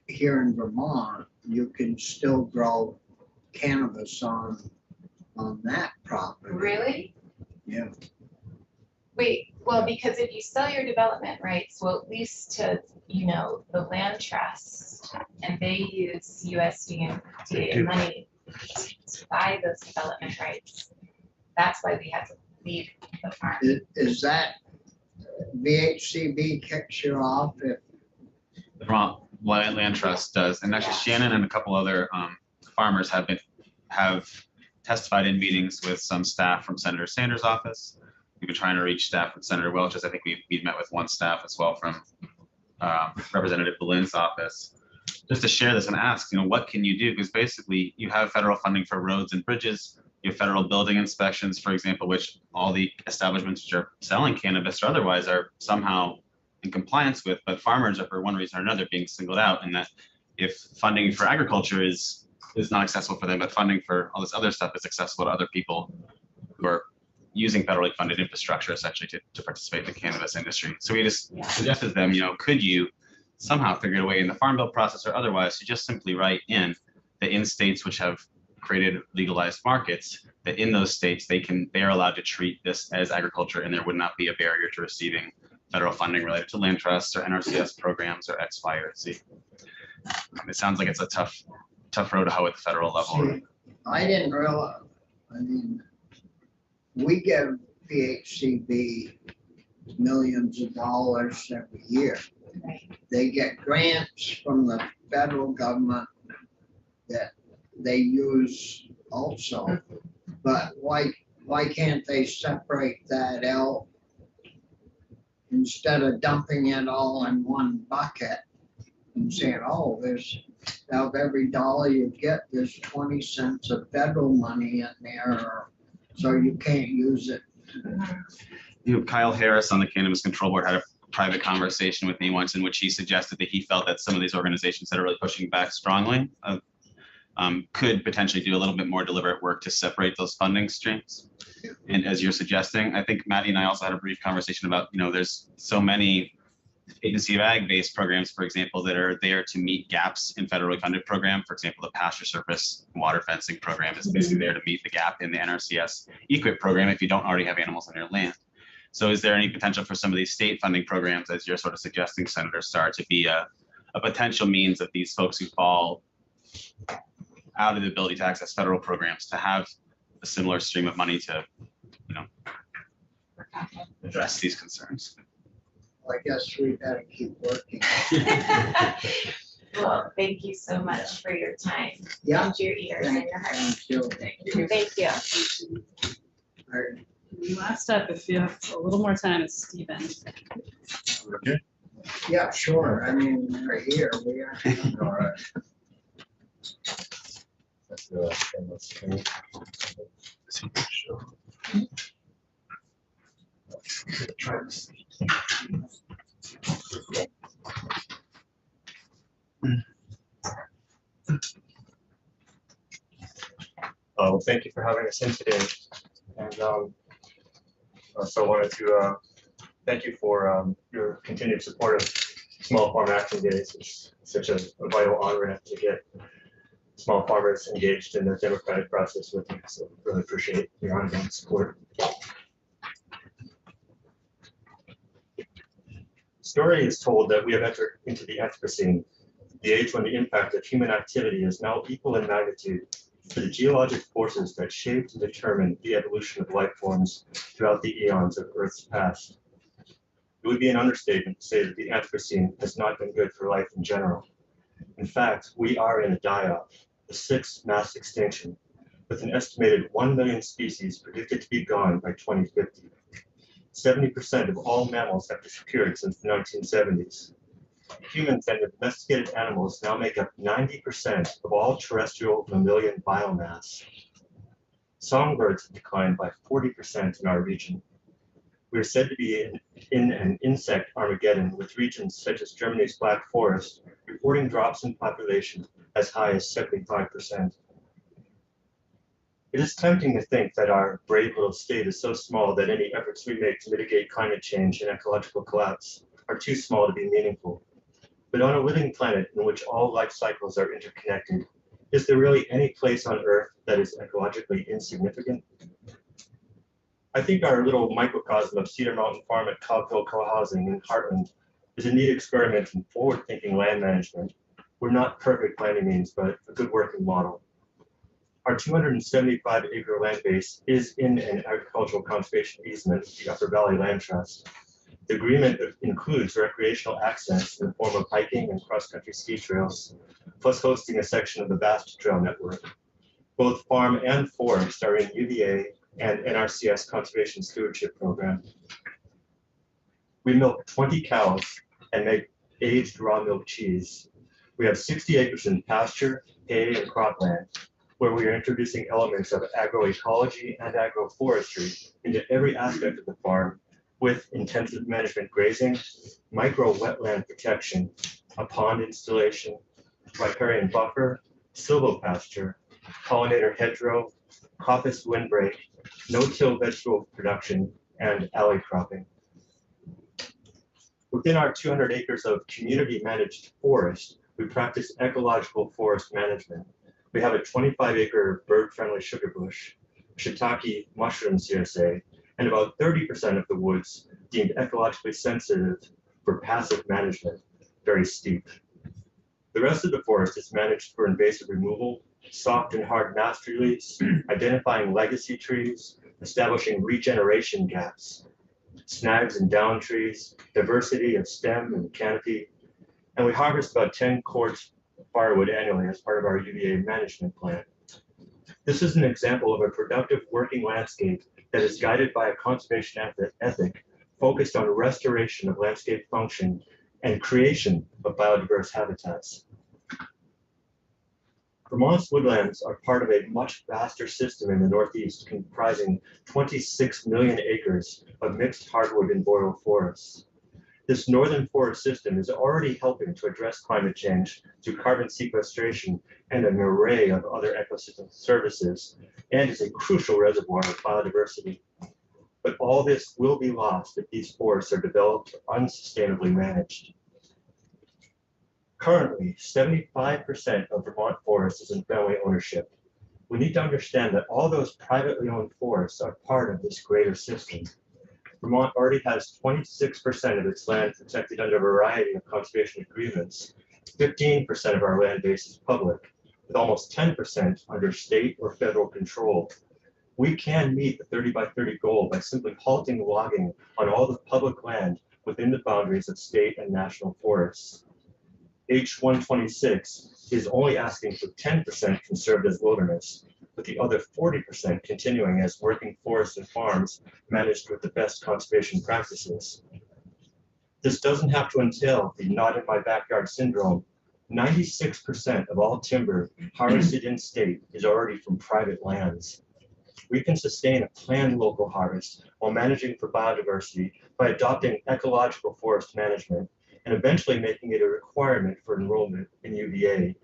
here in Vermont, you can still grow cannabis on that property. Really? Yeah. Wait, well, because if you sell your development rights, well, at least to, the land trust, and they use USDA money to buy those development rights. That's why we have to leave the farm. Is that VHCB kicks you off if The Vermont Land Trust does, and actually Shannon and a couple other farmers have testified in meetings with some staff from Senator Sanders' office. We've been trying to reach staff from Senator Welch's. I think we've met with one staff as well from Representative Bolin's office, just to share this and ask, what can you do? Because basically you have federal funding for roads and bridges, you have federal building inspections, for example, which all the establishments which are selling cannabis or otherwise are somehow in compliance with, but farmers are for one reason or another being singled out, and that if funding for agriculture is not accessible for them, but funding for all this other stuff is accessible to other people who are using federally funded infrastructure essentially to participate in the cannabis industry. So we just suggested to them, could you somehow figure a way in the Farm Bill process or otherwise to just simply write in that in states which have created legalized markets, that in those states they are allowed to treat this as agriculture and there would not be a barrier to receiving federal funding related to land trusts or NRCS programs or X, Y, or Z. It sounds like it's a tough road to hoe at the federal level. See, I didn't realize, we give VHCB millions of dollars every year. Right. They get grants from the federal government that they use also. But why can't they separate that out instead of dumping it all in one bucket and saying, oh, there's, out of every dollar you get, there's 20 cents of federal money in there, so you can't use it. Kyle Harris on the Cannabis Control Board had a private conversation with me once in which he suggested that he felt that some of these organizations that are really pushing back strongly could potentially do a little bit more deliberate work to separate those funding streams. And as you're suggesting, I think Maddie and I also had a brief conversation about, there's so many agency of ag-based programs, for example, that are there to meet gaps in federally funded program. For example, the pasture surface water fencing program is basically there to meet the gap in the NRCS EQIP program if you don't already have animals on your land. So is there any potential for some of these state funding programs, as you're sort of suggesting, Senator Starr, to be a potential means of these folks who fall out of the ability to access federal programs to have a similar stream of money to, address these concerns? I guess we gotta keep working. Well, thank you so much for your time. Yeah. And your ears and your heart. Thank you. Thank you. Alright. Last up, if you have a little more time, is Stephen. Okay. Yeah, sure. I mean, we're here. We are. All right. Let's Try this. Well, thank you for having us in today. And so I wanted to thank you for your continued support of Small Farm Action Days. It's such a vital on-ramp to get small farmers engaged in the democratic process with you. So really appreciate your ongoing support. Story is told that we have entered into the Anthropocene, the age when the impact of human activity is now equal in magnitude to the geologic forces that shaped and determined the evolution of life forms throughout the eons of Earth's past. It would be an understatement to say that the Anthropocene has not been good for life in general. In fact, we are in a die-off, the sixth mass extinction, with an estimated 1 million species predicted to be gone by 2050. 70% of all mammals have disappeared since the 1970s. Humans and domesticated animals now make up 90% of all terrestrial mammalian biomass. Songbirds have declined by 40% in our region. We are said to be in an insect Armageddon, with regions such as Germany's Black Forest reporting drops in population as high as 75%. It is tempting to think that our brave little state is so small that any efforts we make to mitigate climate change and ecological collapse are too small to be meaningful. But on a living planet in which all life cycles are interconnected, is there really any place on Earth that is ecologically insignificant? I think our little microcosm of Cedar Mountain Farm at Cobb Hill Co-housing in Heartland is a neat experiment in forward-thinking land management. We're not perfect by any means, but a good working model. Our 275-acre land base is in an agricultural conservation easement, the Upper Valley Land Trust. The agreement includes recreational access in the form of hiking and cross-country ski trails, plus hosting a section of the vast trail network. Both farm and forest are in UVA and NRCS Conservation Stewardship Program. We milk 20 cows and make aged raw milk cheese. We have 60 acres in pasture, hay, and cropland, where we are introducing elements of agroecology and agroforestry into every aspect of the farm, with intensive management grazing, micro wetland protection, a pond installation, riparian buffer, silvopasture, pollinator hedgerow, coppice windbreak, no-till vegetable production, and alley cropping. Within our 200 acres of community-managed forest, we practice ecological forest management. We have a 25-acre bird-friendly sugar bush, shiitake mushroom CSA, and about 30% of the woods deemed ecologically sensitive for passive management, very steep. The rest of the forest is managed for invasive removal, soft and hard master release, identifying legacy trees, establishing regeneration gaps, snags and down trees, diversity of stem and canopy, and we harvest about 10 quarts of firewood annually as part of our UVA management plan. This is an example of a productive working landscape that is guided by a conservation ethic focused on restoration of landscape function and creation of biodiverse habitats. Vermont's woodlands are part of a much vaster system in the Northeast, comprising 26 million acres of mixed hardwood and boreal forests. This northern forest system is already helping to address climate change through carbon sequestration and an array of other ecosystem services, and is a crucial reservoir of biodiversity. But all this will be lost if these forests are developed or unsustainably managed. Currently, 75% of Vermont forests is in family ownership. We need to understand that all those privately owned forests are part of this greater system. Vermont already has 26% of its land protected under a variety of conservation agreements. 15% of our land base is public, with almost 10% under state or federal control. We can meet the 30 by 30 goal by simply halting logging on all the public land within the boundaries of state and national forests. H126 is only asking for 10% conserved as wilderness, with the other 40% continuing as working forests and farms managed with the best conservation practices. This doesn't have to entail the not in my backyard syndrome. 96% of all timber harvested in state is already from private lands. We can sustain a planned local harvest while managing for biodiversity by adopting ecological forest management and eventually making it a requirement for enrollment in UVA.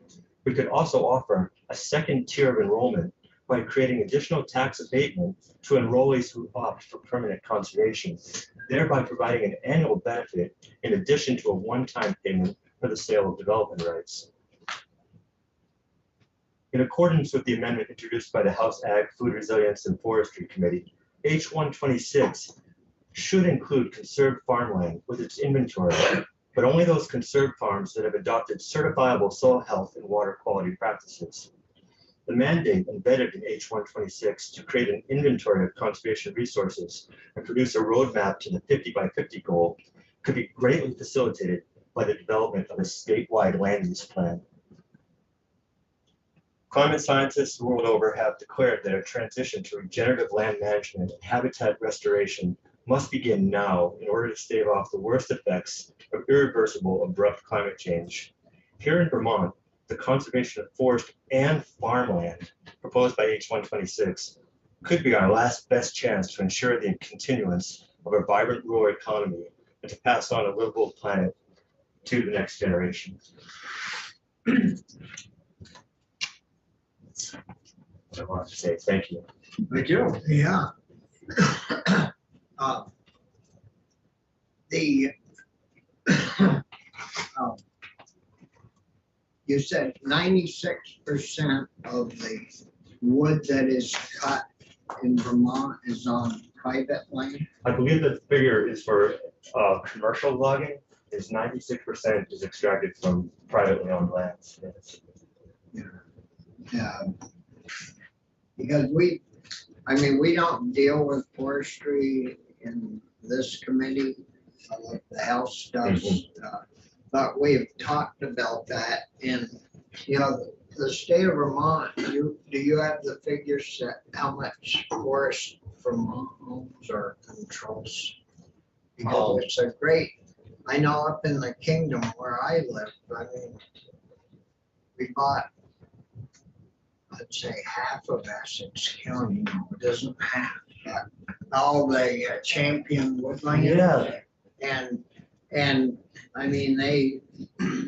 We could also offer a second tier of enrollment by creating additional tax abatement to enrollees who opt for permanent conservation, thereby providing an annual benefit in addition to a one-time payment for the sale of development rights. In accordance with the amendment introduced by the House Ag, Food Resilience and Forestry Committee, H 126 should include conserved farmland with its inventory, but only those conserved farms that have adopted certifiable soil health and water quality practices. The mandate embedded in H 126 to create an inventory of conservation resources and produce a roadmap to the 50 by 50 goal could be greatly facilitated by the development of a statewide land use plan. Climate scientists the world over have declared that a transition to regenerative land management and habitat restoration must begin now in order to stave off the worst effects of irreversible abrupt climate change. Here in Vermont, the conservation of forest and farmland proposed by H 126 could be our last best chance to ensure the continuance of a vibrant rural economy and to pass on a livable planet to the next generation. I want to say thank you. Thank you. Yeah. You said 96% of the wood that is cut in Vermont is on private land? I believe the figure is for commercial logging, is 96% is extracted from privately owned lands. Yeah. Because we don't deal with forestry in this committee, like the House does. But we've talked about that, and the state of Vermont, do you have the figures that how much forest Vermont owns or controls? Because it's a great, I know up in the kingdom where I live, I mean, we bought, I'd say half of Essex County, no, it isn't half, but all the Champion woodland. Yeah. And I mean,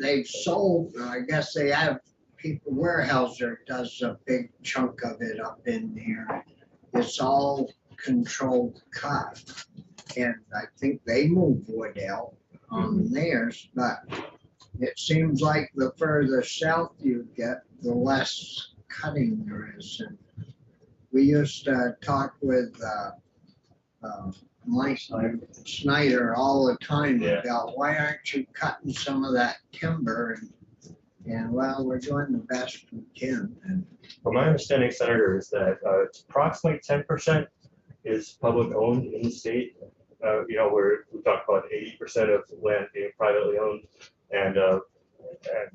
they've sold, I guess they have people, Weyerhaeuser does a big chunk of it up in there. It's all controlled cut. And I think they move wood out on theirs, but it seems like the further south you get, the less cutting there is. And we used to talk with Mike Snyder all the time about why aren't you cutting some of that timber? And well, we're doing the best we can. And well, my understanding, Senator, is that it's approximately 10% is public owned in the state. Where we talk about 80% of land being privately owned, and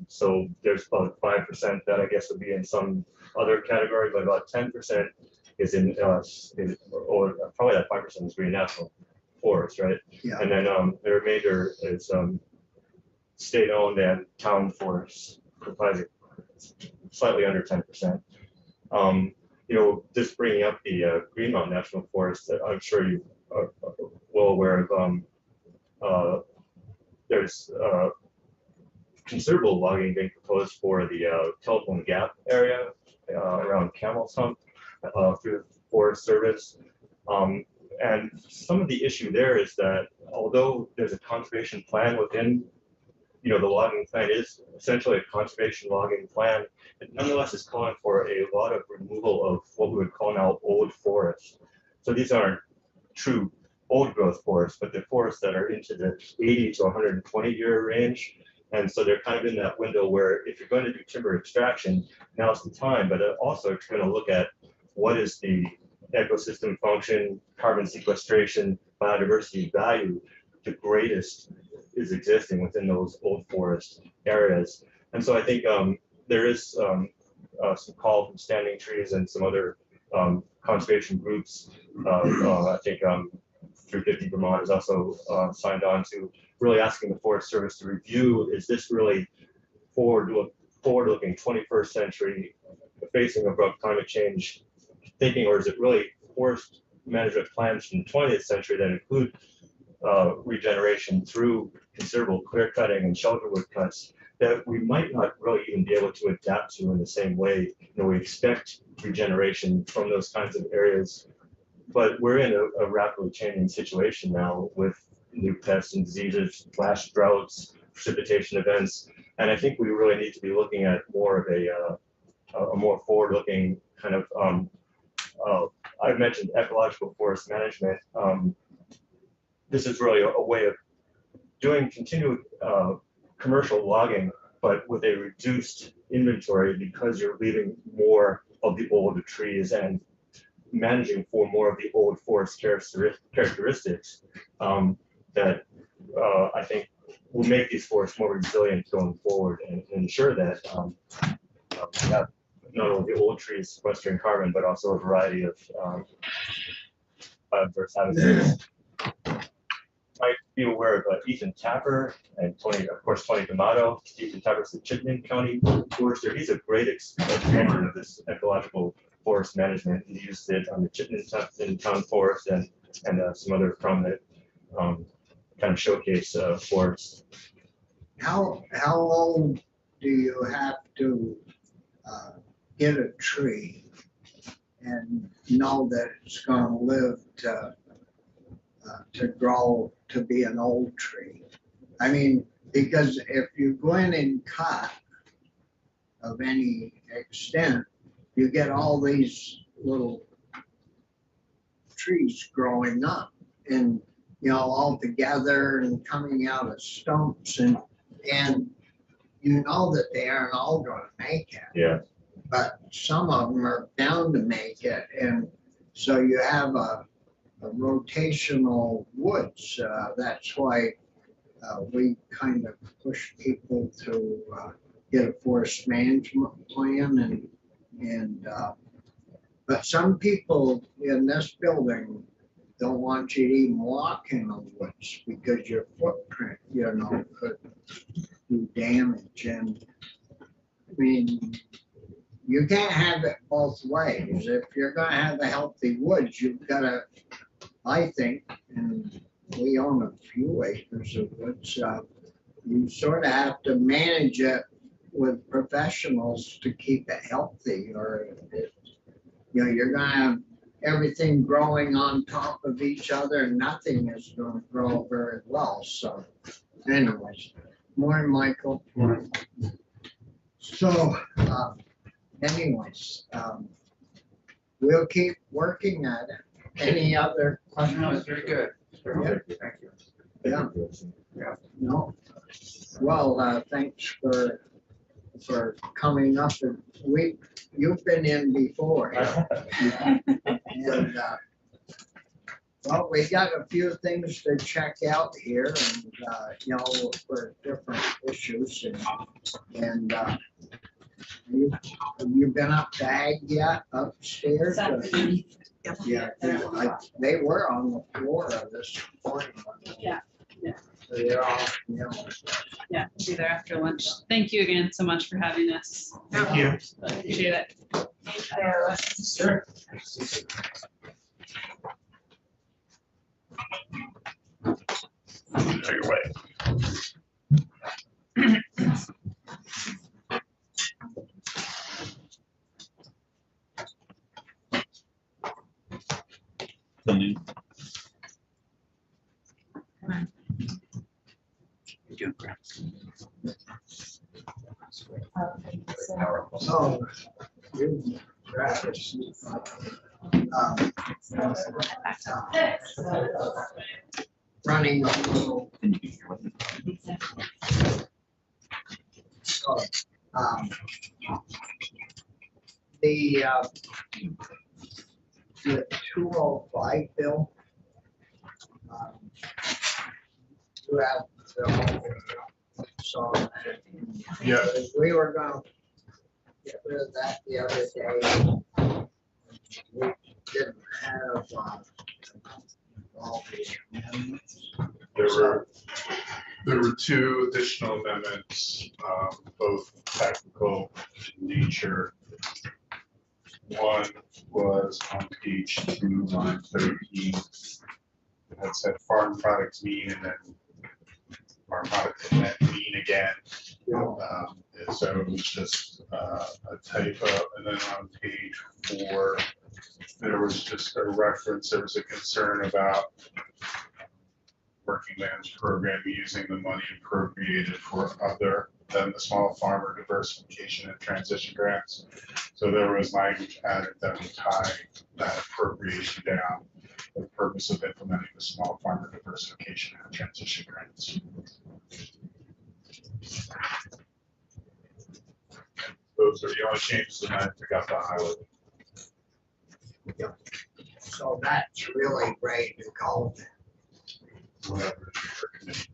so there's about 5% that I guess would be in some other category, but about 10% is in or probably that 5% is green national forest, right? Yeah. And then the remainder is state owned and town forests, comprising slightly under 10%. Just bringing up the Green Mountain National Forest, that I'm sure you are well aware of. There's considerable logging being proposed for the Telephone Gap area around Camel's Hump through the Forest Service. And some of the issue there is that although there's a conservation plan within, the logging plan is essentially a conservation logging plan, it nonetheless is calling for a lot of removal of what we would call now old forests. So these aren't true old growth forests, but they're forests that are into the 80 to 120 year range. And so they're kind of in that window where if you're going to do timber extraction, now's the time, but also if you're going to look at what is the ecosystem function, carbon sequestration, biodiversity value, the greatest is existing within those old forest areas. And so I think there is some call from Standing Trees and some other conservation groups. I think 350 Vermont is also signed on to really asking the Forest Service to review, is this really forward-looking 21st century facing abrupt climate change thinking, or is it really forest management plans from the 20th century that include regeneration through considerable clear cutting and shelter wood cuts that we might not really even be able to adapt to in the same way? We expect regeneration from those kinds of areas, but we're in a rapidly changing situation now with new pests and diseases, flash droughts, precipitation events, and I think we really need to be looking at more of a a more forward-looking kind of, I've mentioned ecological forest management. This is really a way of doing continued commercial logging, but with a reduced inventory because you're leaving more of the older trees and managing for more of the old forest characteristics that I think will make these forests more resilient going forward and ensure that we have not only the old trees sequestering carbon, but also a variety of biodiverse habitats. Might be aware of Ethan Tapper and Tony D'Amato. Ethan Tapper's the Chittenden County forester. He's a great exponent of this ecological forest management. He used it on the Chittenden Town Forest and some other prominent kind of showcase forests. How old do you have to get a tree and know that it's going to live to grow to be an old tree? I mean, because if you go in and cut of any extent, you get all these little trees growing up and, you know, all together and coming out of stumps and you know that they aren't all going to make it. Yeah. But some of them are bound to make it, and so you have a rotational woods. That's why we kind of push people to get a forest management plan, and but some people in this building don't want you to even walk in the woods because your footprint, you know, could do damage. And I mean, you can't have it both ways. If you're gonna have a healthy woods, you've gotta, I think, and we own a few acres of woods, you sort of have to manage it with professionals to keep it healthy, or you know, you're gonna have everything growing on top of each other and nothing is gonna grow very well. So anyways, morning, Michael. Morning. So anyways, we'll keep working at it. Any other questions? No, it's very good. Yeah. Thank you. Yeah. No. Well, thanks for coming up. You've been in before. And well, we got a few things to check out here, and you know, for different issues, and have you been up to Ag yet upstairs? Yeah, they were on the floor of this morning. Yeah. So they're all, you know. Yeah, we'll be there after lunch. Thank you again so much for having us. Thank you. Appreciate it. Sure. Take it away. You're doing great. So, you, Travis, running a little. So, the 205 bill. You have so Yeah. we were gonna get rid of that the other day. We didn't have all the amendments. There were two additional amendments, both technical in nature. One was on page 2, line 13. That said farm products mean, and then farm products meant mean again. And so it was just a typo. And then on page 4, there was just a reference, there was a concern about working man's program using the money appropriated for other than the small farmer diversification and transition grants. So there was language added that would tie that appropriation down for the purpose of implementing the small farmer diversification and transition grants. Those are the only changes that I forgot to highlight. So that's really ready to go. Whatever is your committee.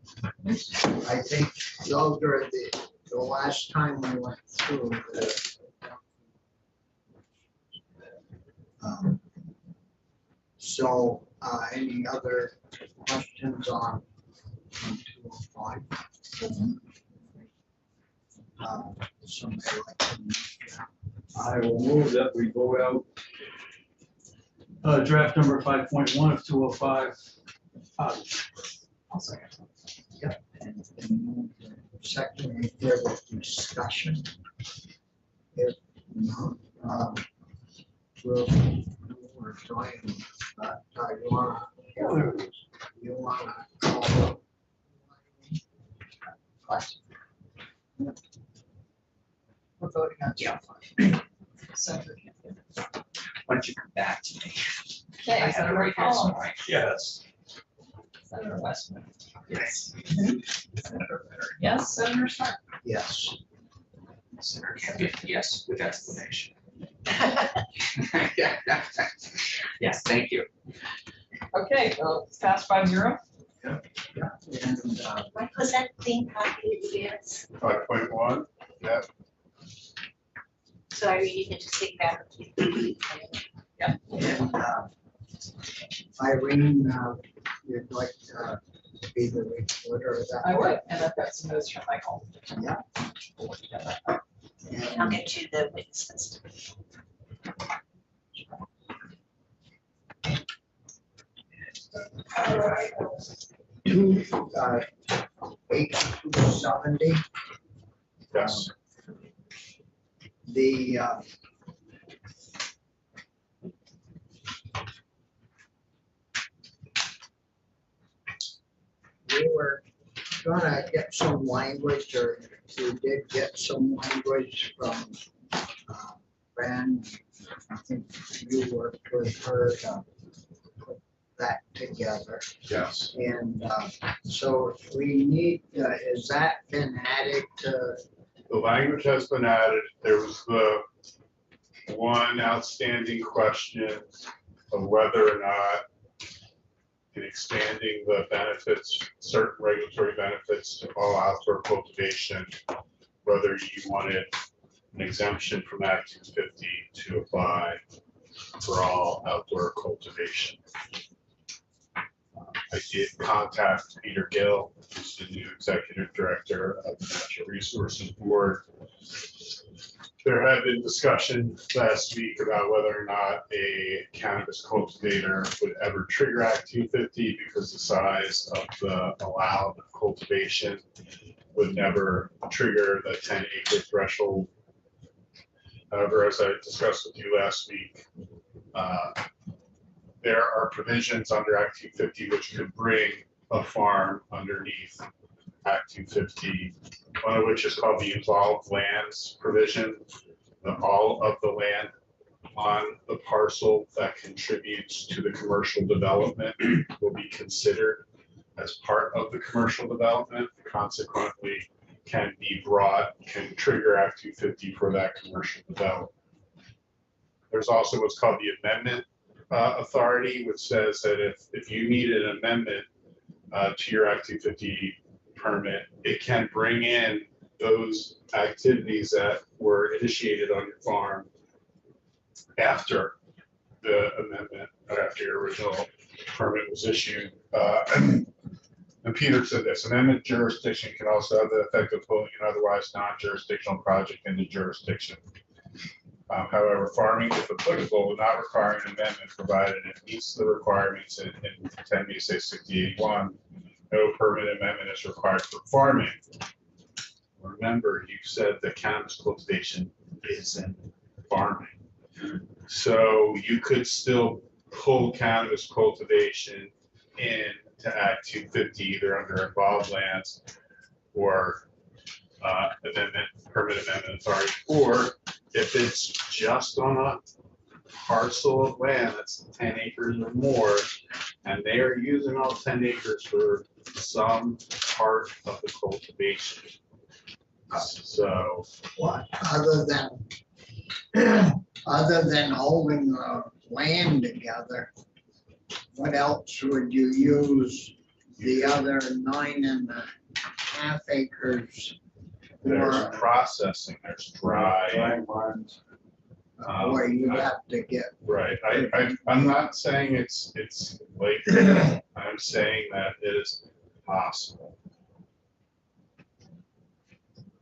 I think those are the last time we went through the. So, any other questions on 205? Somebody like to move that? I will move that we vote out draft number 5.1 of 205. I'll second. Yep. And then second, if there was discussion. If not, we're joining, but you wanna call? We're voting on. Yeah. Senator Campion. Why don't you come back to me? Okay, Senator Collins. Yes. Senator Westman. Yes. Senator Ritter. Yes, Senator Stark. Yes. Senator Campion, yes, with explanation. Yes, thank you. Okay, well, it's passed 5-0. And, Mike, was that clean copy of yours? 5.1, yeah, So are you can just take that? and Irene, you'd like to be the reporter of that? I would, and I've got some notes from Michael. Yeah. And I'll get you the witness list. Two, 8270. yes. The, we were gonna get some language, or we did get some language from Fran. I think you worked with her to put that together. Yes. And so we need, has that been added to? The language has been added. There was the one outstanding question of whether or not in expanding the benefits, certain regulatory benefits to all outdoor cultivation, whether you wanted an exemption from Act 250 to apply for all outdoor cultivation. I did contact Peter Gill, who's the new executive director of the Natural Resources Board. There had been discussion last week about whether or not a cannabis cultivator would ever trigger Act 250 because the size of the allowed cultivation would never trigger the 10-acre threshold. However, as I discussed with you last week, there are provisions under Act 250 which could bring a farm underneath Act 250, one of which is called the involved lands provision. All of the land on the parcel that contributes to the commercial development will be considered as part of the commercial development, consequently can be brought, can trigger Act 250 for that commercial development. There's also what's called the amendment authority, which says that if you need an amendment to your Act 250 permit, it can bring in those activities that were initiated on your farm after the amendment, or after your original permit was issued. And Peter said this, amendment jurisdiction can also have the effect of pulling an otherwise non-jurisdictional project into jurisdiction. However, farming, if applicable, will not require an amendment provided it meets the requirements in 10 U.S.A. 6081. No permanent amendment is required for farming. Remember, you said that cannabis cultivation isn't farming. So you could still pull cannabis cultivation in to Act 250, either under involved lands or amendment, permit amendment authority, or if it's just on a parcel of land that's 10 acres or more, and they are using all 10 acres for some part of the cultivation. So, What, other than holding the land together, what else would you use the other 9.5 acres there's for? processing, there's dry. Where you have to get, Right, I'm not saying it's like, I'm saying that it is possible.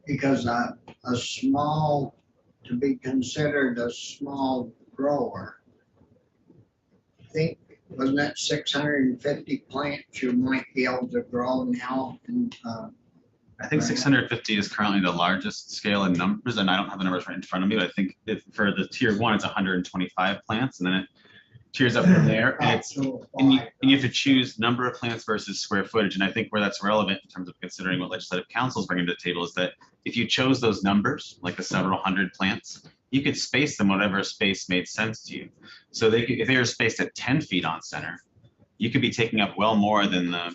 because a small, to be considered a small grower, I think, wasn't that 650 plants you might be able to grow now? And, I think 650 is currently the largest scale in numbers, and I don't have the numbers right in front of me, but I think for the tier 1, it's 125 plants, and then it tiers up from there. And you have to choose number of plants versus square footage. And I think where that's relevant in terms of considering what legislative council is bringing to the table is that if you chose those numbers, like the several hundred plants, you could space them whatever space made sense to you. So if they were spaced at 10 feet on center, you could be taking up well more than the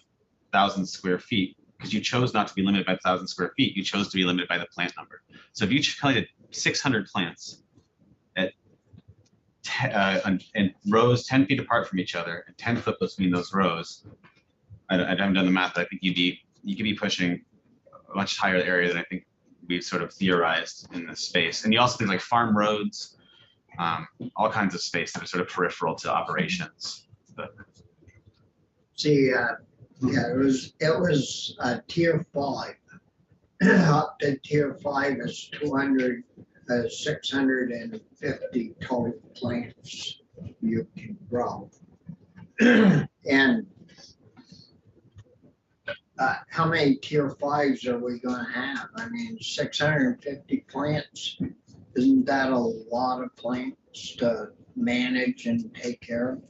1,000 square feet, because you chose not to be limited by 1,000 square feet. You chose to be limited by the plant number. So if you planted 600 plants at in rows 10 feet apart from each other and 10 foot between those rows, I haven't done the math, but I think you could be pushing a much higher area than I think we've sort of theorized in this space. And you also things like farm roads, all kinds of space that are sort of peripheral to operations. But see, yeah, it was tier 5. Up to tier 5 is 650 total plants you can grow. And how many tier 5s are we gonna have? I mean, 650 plants, isn't that a lot of plants to manage and take care of?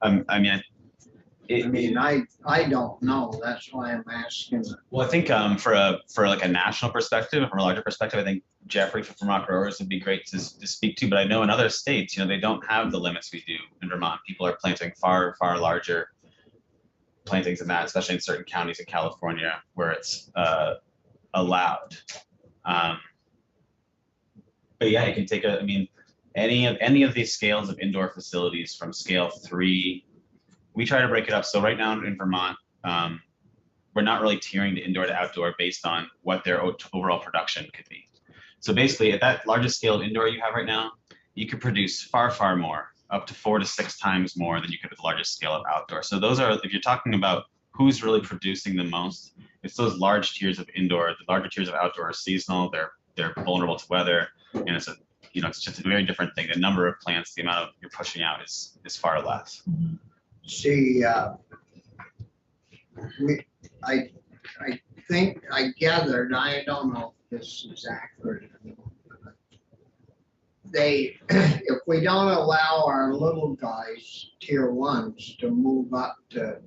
I mean, I don't know, that's why I'm asking. well, I think for like a national perspective, from a larger perspective, I think Jeffrey from Vermont Growers would be great to speak to. But I know in other states, they don't have the limits we do in Vermont. People are planting far larger plantings than that, especially in certain counties in California where it's allowed. But yeah, you can take any of these scales of indoor facilities from scale 3. We try to break it up. So right now in Vermont, we're not really tiering the indoor to outdoor based on what their overall production could be. So basically, at that largest scale of indoor you have right now, you could produce far more, up to 4 to 6 times more than you could at the largest scale of outdoor. So those are, if you're talking about who's really producing the most, it's those large tiers of indoor. The larger tiers of outdoor are seasonal. They're vulnerable to weather, and it's just a very different thing. The number of plants, the amount of you're pushing out is far less. See, I think I gathered, I don't know if this is accurate. If we don't allow our little guys, tier 1s, to move up to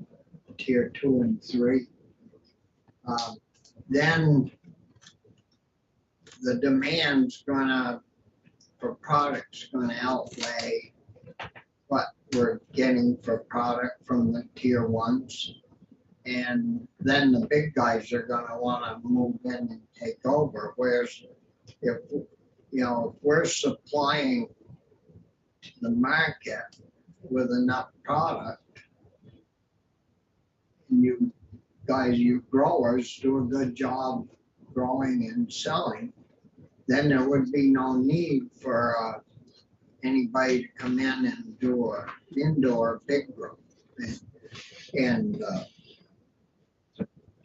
tier 2 and 3, then the demand's for products gonna outweigh what we're getting for product from the tier 1s. And then the big guys are gonna wanna move in and take over, whereas if we're supplying the market with enough product, and you growers do a good job growing and selling, then there would be no need for anybody to come in and do an indoor big growth. And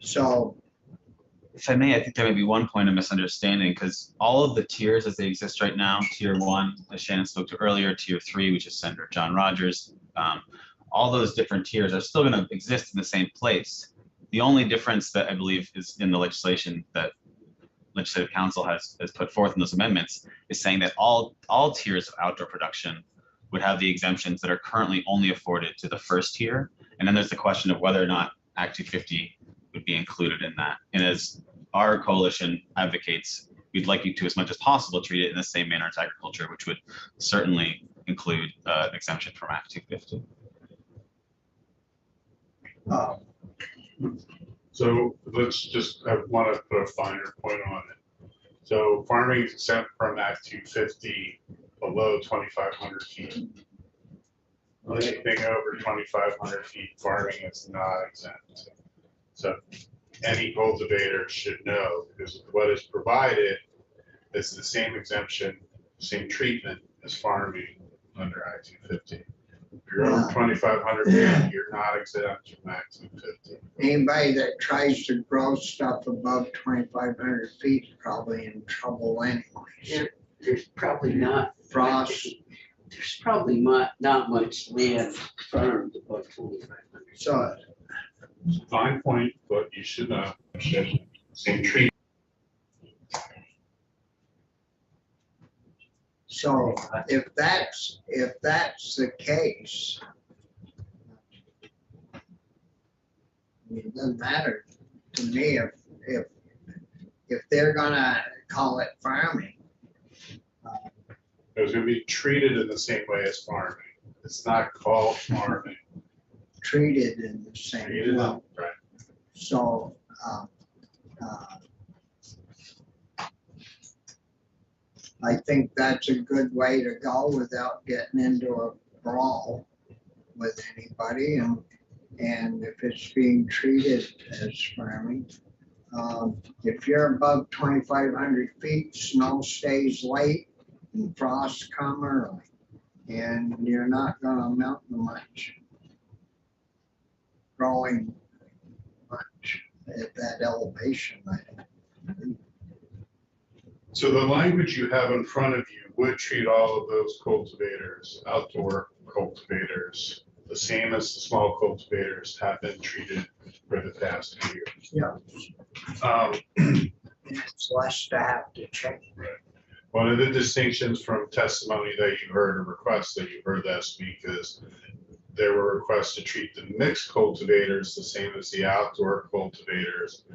so. If I may, I think there may be one point of misunderstanding, because all of the tiers as they exist right now, tier 1, as Shannon spoke to earlier, tier 3, which is Senator John Rogers, all those different tiers are still going to exist in the same place. The only difference that I believe is in the legislation that Legislative Council has put forth in those amendments is saying that all tiers of outdoor production would have the exemptions that are currently only afforded to the first tier. And then there's the question of whether or not Act 250 would be included in that. And as our coalition advocates, we'd like you to, as much as possible, treat it in the same manner as agriculture, which would certainly include an exemption from Act 250. So let's just, I want to put a finer point on it. So farming is exempt from Act 250 below 2,500 feet. Anything over 2,500 feet, farming is not exempt. So any cultivator should know, because what is provided is the same exemption, same treatment as farming under Act 250. If you're over 2,500 feet, you're not exempt from Act 250. Anybody that tries to grow stuff above 2,500 feet is probably in trouble anyways. There's probably not. Frost. There's probably not much land farmed above 2,500. So Fine point, but you should know. Same treatment. So if that's the case, I mean, it doesn't matter to me if they're gonna call it farming. It's gonna be treated in the same way as farming. It's not called farming. Treated in the same Treated, way. right. So, I think that's a good way to go without getting into a brawl with anybody, and if it's being treated as farming. If you're above 2,500 feet, snow stays late and frosts come early, and you're not gonna melt much. Growing much at that elevation. So the language you have in front of you would treat all of those cultivators, outdoor cultivators, the same as the small cultivators have been treated for the past few years. Yeah. It's less to have to check. Right. One of the distinctions from testimony that you heard, or requests that you heard last week, is there were requests to treat the mixed cultivators the same as the outdoor cultivators.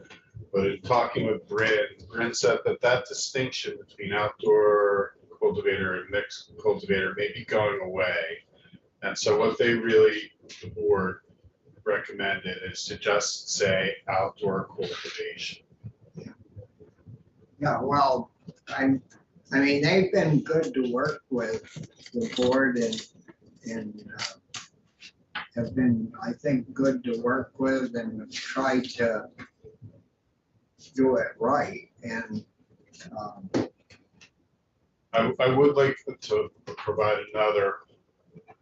But in talking with Bryn said that distinction between outdoor cultivator and mixed cultivator may be going away. And so what they really, the board recommended, is to just say outdoor cultivation. Yeah, well, I mean, they've been good to work with, the board, and have been, I think, good to work with, and have tried to do it right. And I would like to provide another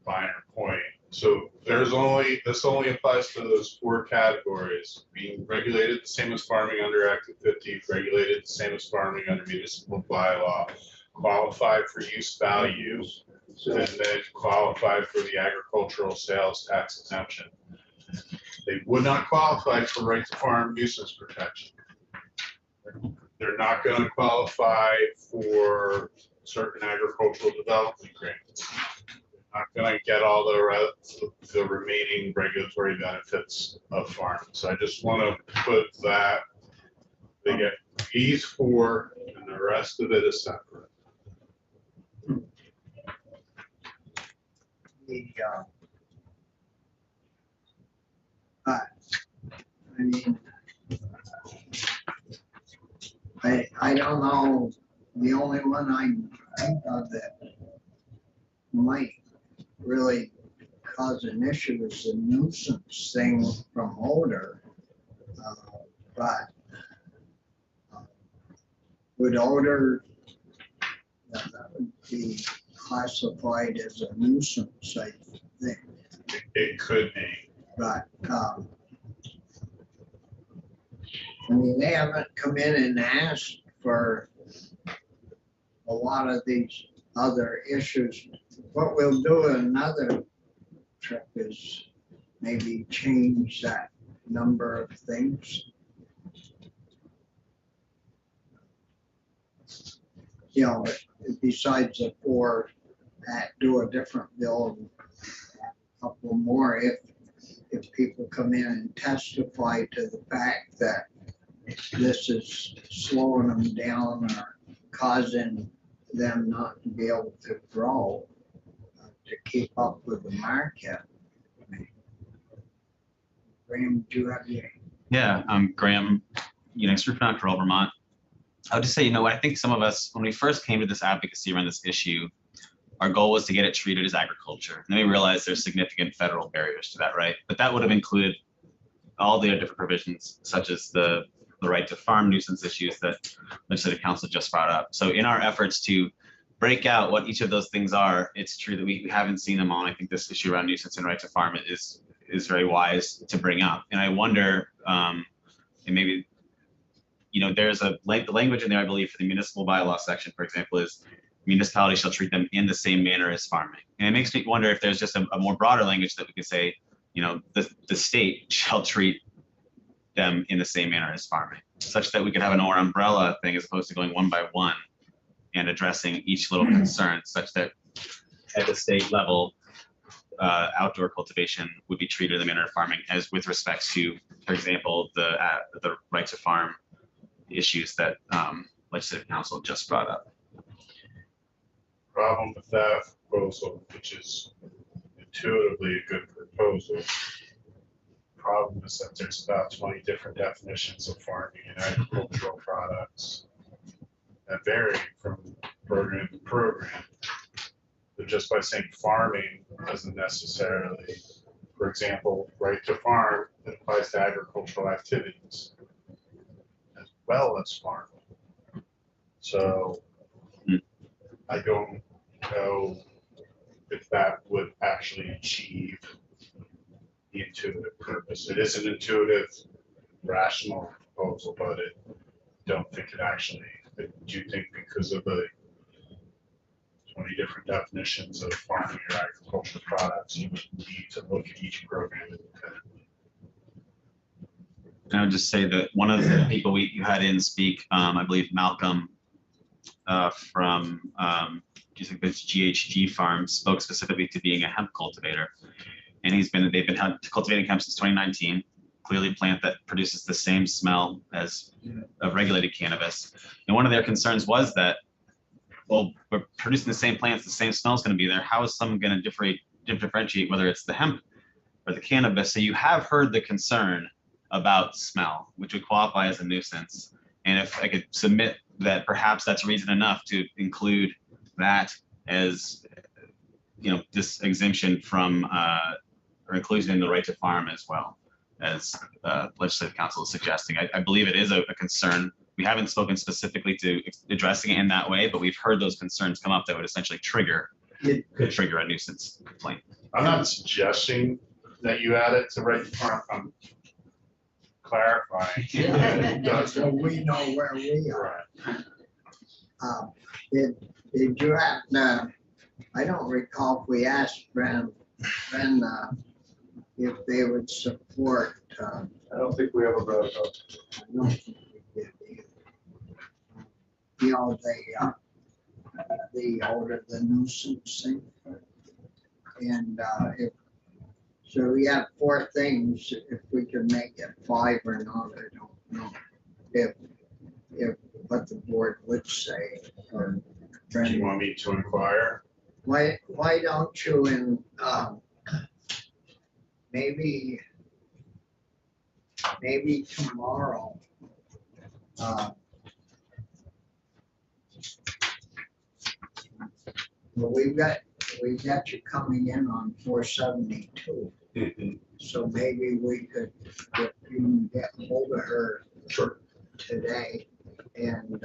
finer point. So this only applies to those 4 categories: being regulated the same as farming under Act 250, regulated the same as farming under municipal bylaw, qualified for use value, and then qualified for the agricultural sales tax exemption. They would not qualify for right to farm nuisance protection. They're not going to qualify for certain agricultural development grants. They're not going to get all the remaining regulatory benefits of farming. So I just want to put that they get these 4, and the rest of it is separate. I mean, I don't know, the only one I think of that might really cause an issue is the nuisance thing from odor. But would odor that would be classified as a nuisance, I think. It could be. But I mean, they haven't come in and asked for a lot of these other issues. What we'll do another trip is maybe change that number of things. You know, besides the 4, do a different bill, a couple more if people come in and testify to the fact that this is slowing them down or causing them not to be able to grow to keep up with the market. Graham, do you have any? Yeah, Graham, Unix Roof Corral, Vermont. I would just say, I think some of us, when we first came to this advocacy around this issue, our goal was to get it treated as agriculture. And then we realized there's significant federal barriers to that, right? But that would have included all the other different provisions, such as the right to farm nuisance issues that Legislative Council just brought up. So in our efforts to break out what each of those things are, it's true that we haven't seen them all. I think this issue around nuisance and right to farm is very wise to bring up. And I wonder, and maybe, there's the language in there, I believe, for the municipal bylaw section, for example, is municipalities shall treat them in the same manner as farming. And it makes me wonder if there's just a more broader language that we could say, the state shall treat them in the same manner as farming, such that we could have an more umbrella thing as opposed to going one by one and addressing each little concern, such that at the state level, outdoor cultivation would be treated in the manner of farming as with respect to, for example, the right to farm issues that Legislative Council just brought up. Problem with that proposal, which is intuitively a good proposal. Problem is that there's about 20 different definitions of farming and agricultural products that vary from program to program. But just by saying farming doesn't necessarily, for example, right to farm, it applies to agricultural activities as well as farming. So I don't know if that would actually achieve the intuitive purpose. It is an intuitive, rational proposal, but I don't think it actually, I do think because of the 20 different definitions of farming or agricultural products, you would need to look at each program independently. And I would just say that one of the people you had in speak, I believe Malcolm from I think it's GHG Farms, spoke specifically to being a hemp cultivator. And they've been cultivating hemp since 2019, clearly a plant that produces the same smell as of regulated cannabis. And one of their concerns was that, well, we're producing the same plants, the same smell is going to be there. How is someone going to differentiate whether it's the hemp or the cannabis? So you have heard the concern about smell, which would qualify as a nuisance. And if I could submit that perhaps that's reason enough to include that as, this exemption from or inclusion in the right to farm as well, as Legislative Council is suggesting. I believe it is a concern. We haven't spoken specifically to addressing it in that way, but we've heard those concerns come up that would essentially could trigger a nuisance complaint. I'm not suggesting that you add it to right to farm. I'm clarifying. So we know where we are. Did you have, I don't recall if we asked Bren if they would support. I don't think we ever brought it up. I don't think we did either. The nuisance thing. And so we have 4 things. If we can make it 5 or not, I don't know. If what the board would say, or Do you want me to inquire? why don't you maybe tomorrow well, we've got you coming in on 472. So maybe we could, if you can get hold of her today and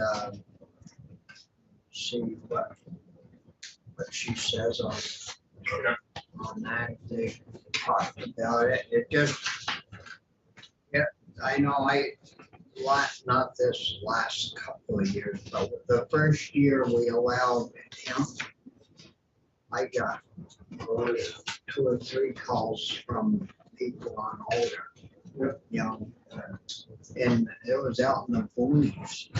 see what she says on that. If they talked about it. It just, I know not this last couple of years, but the first year we allowed hemp, I got 2 or 3 calls from people on older, young, and it was out in the boonies.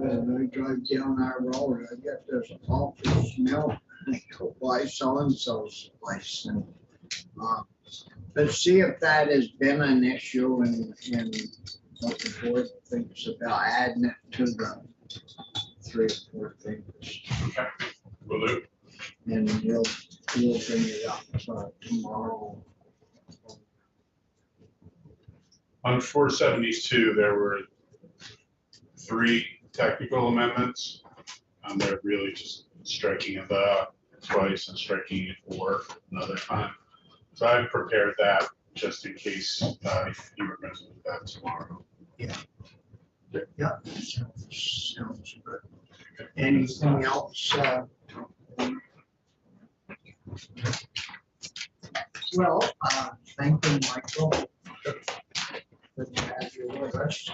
I drive down our road, I get this awful smell. I go by so-and-so's place. And, but see if that has been an issue and what the board thinks about adding it to the 3 or 4 things. Will do. And we'll bring it up tomorrow. On 472, there were 3 technical amendments. They're really just striking it twice and striking it 4 another time. So I prepared that just in case if you were going to do that tomorrow. Yeah, sounds good. Anything else? Well, thank you, Michael. Good to have you with us.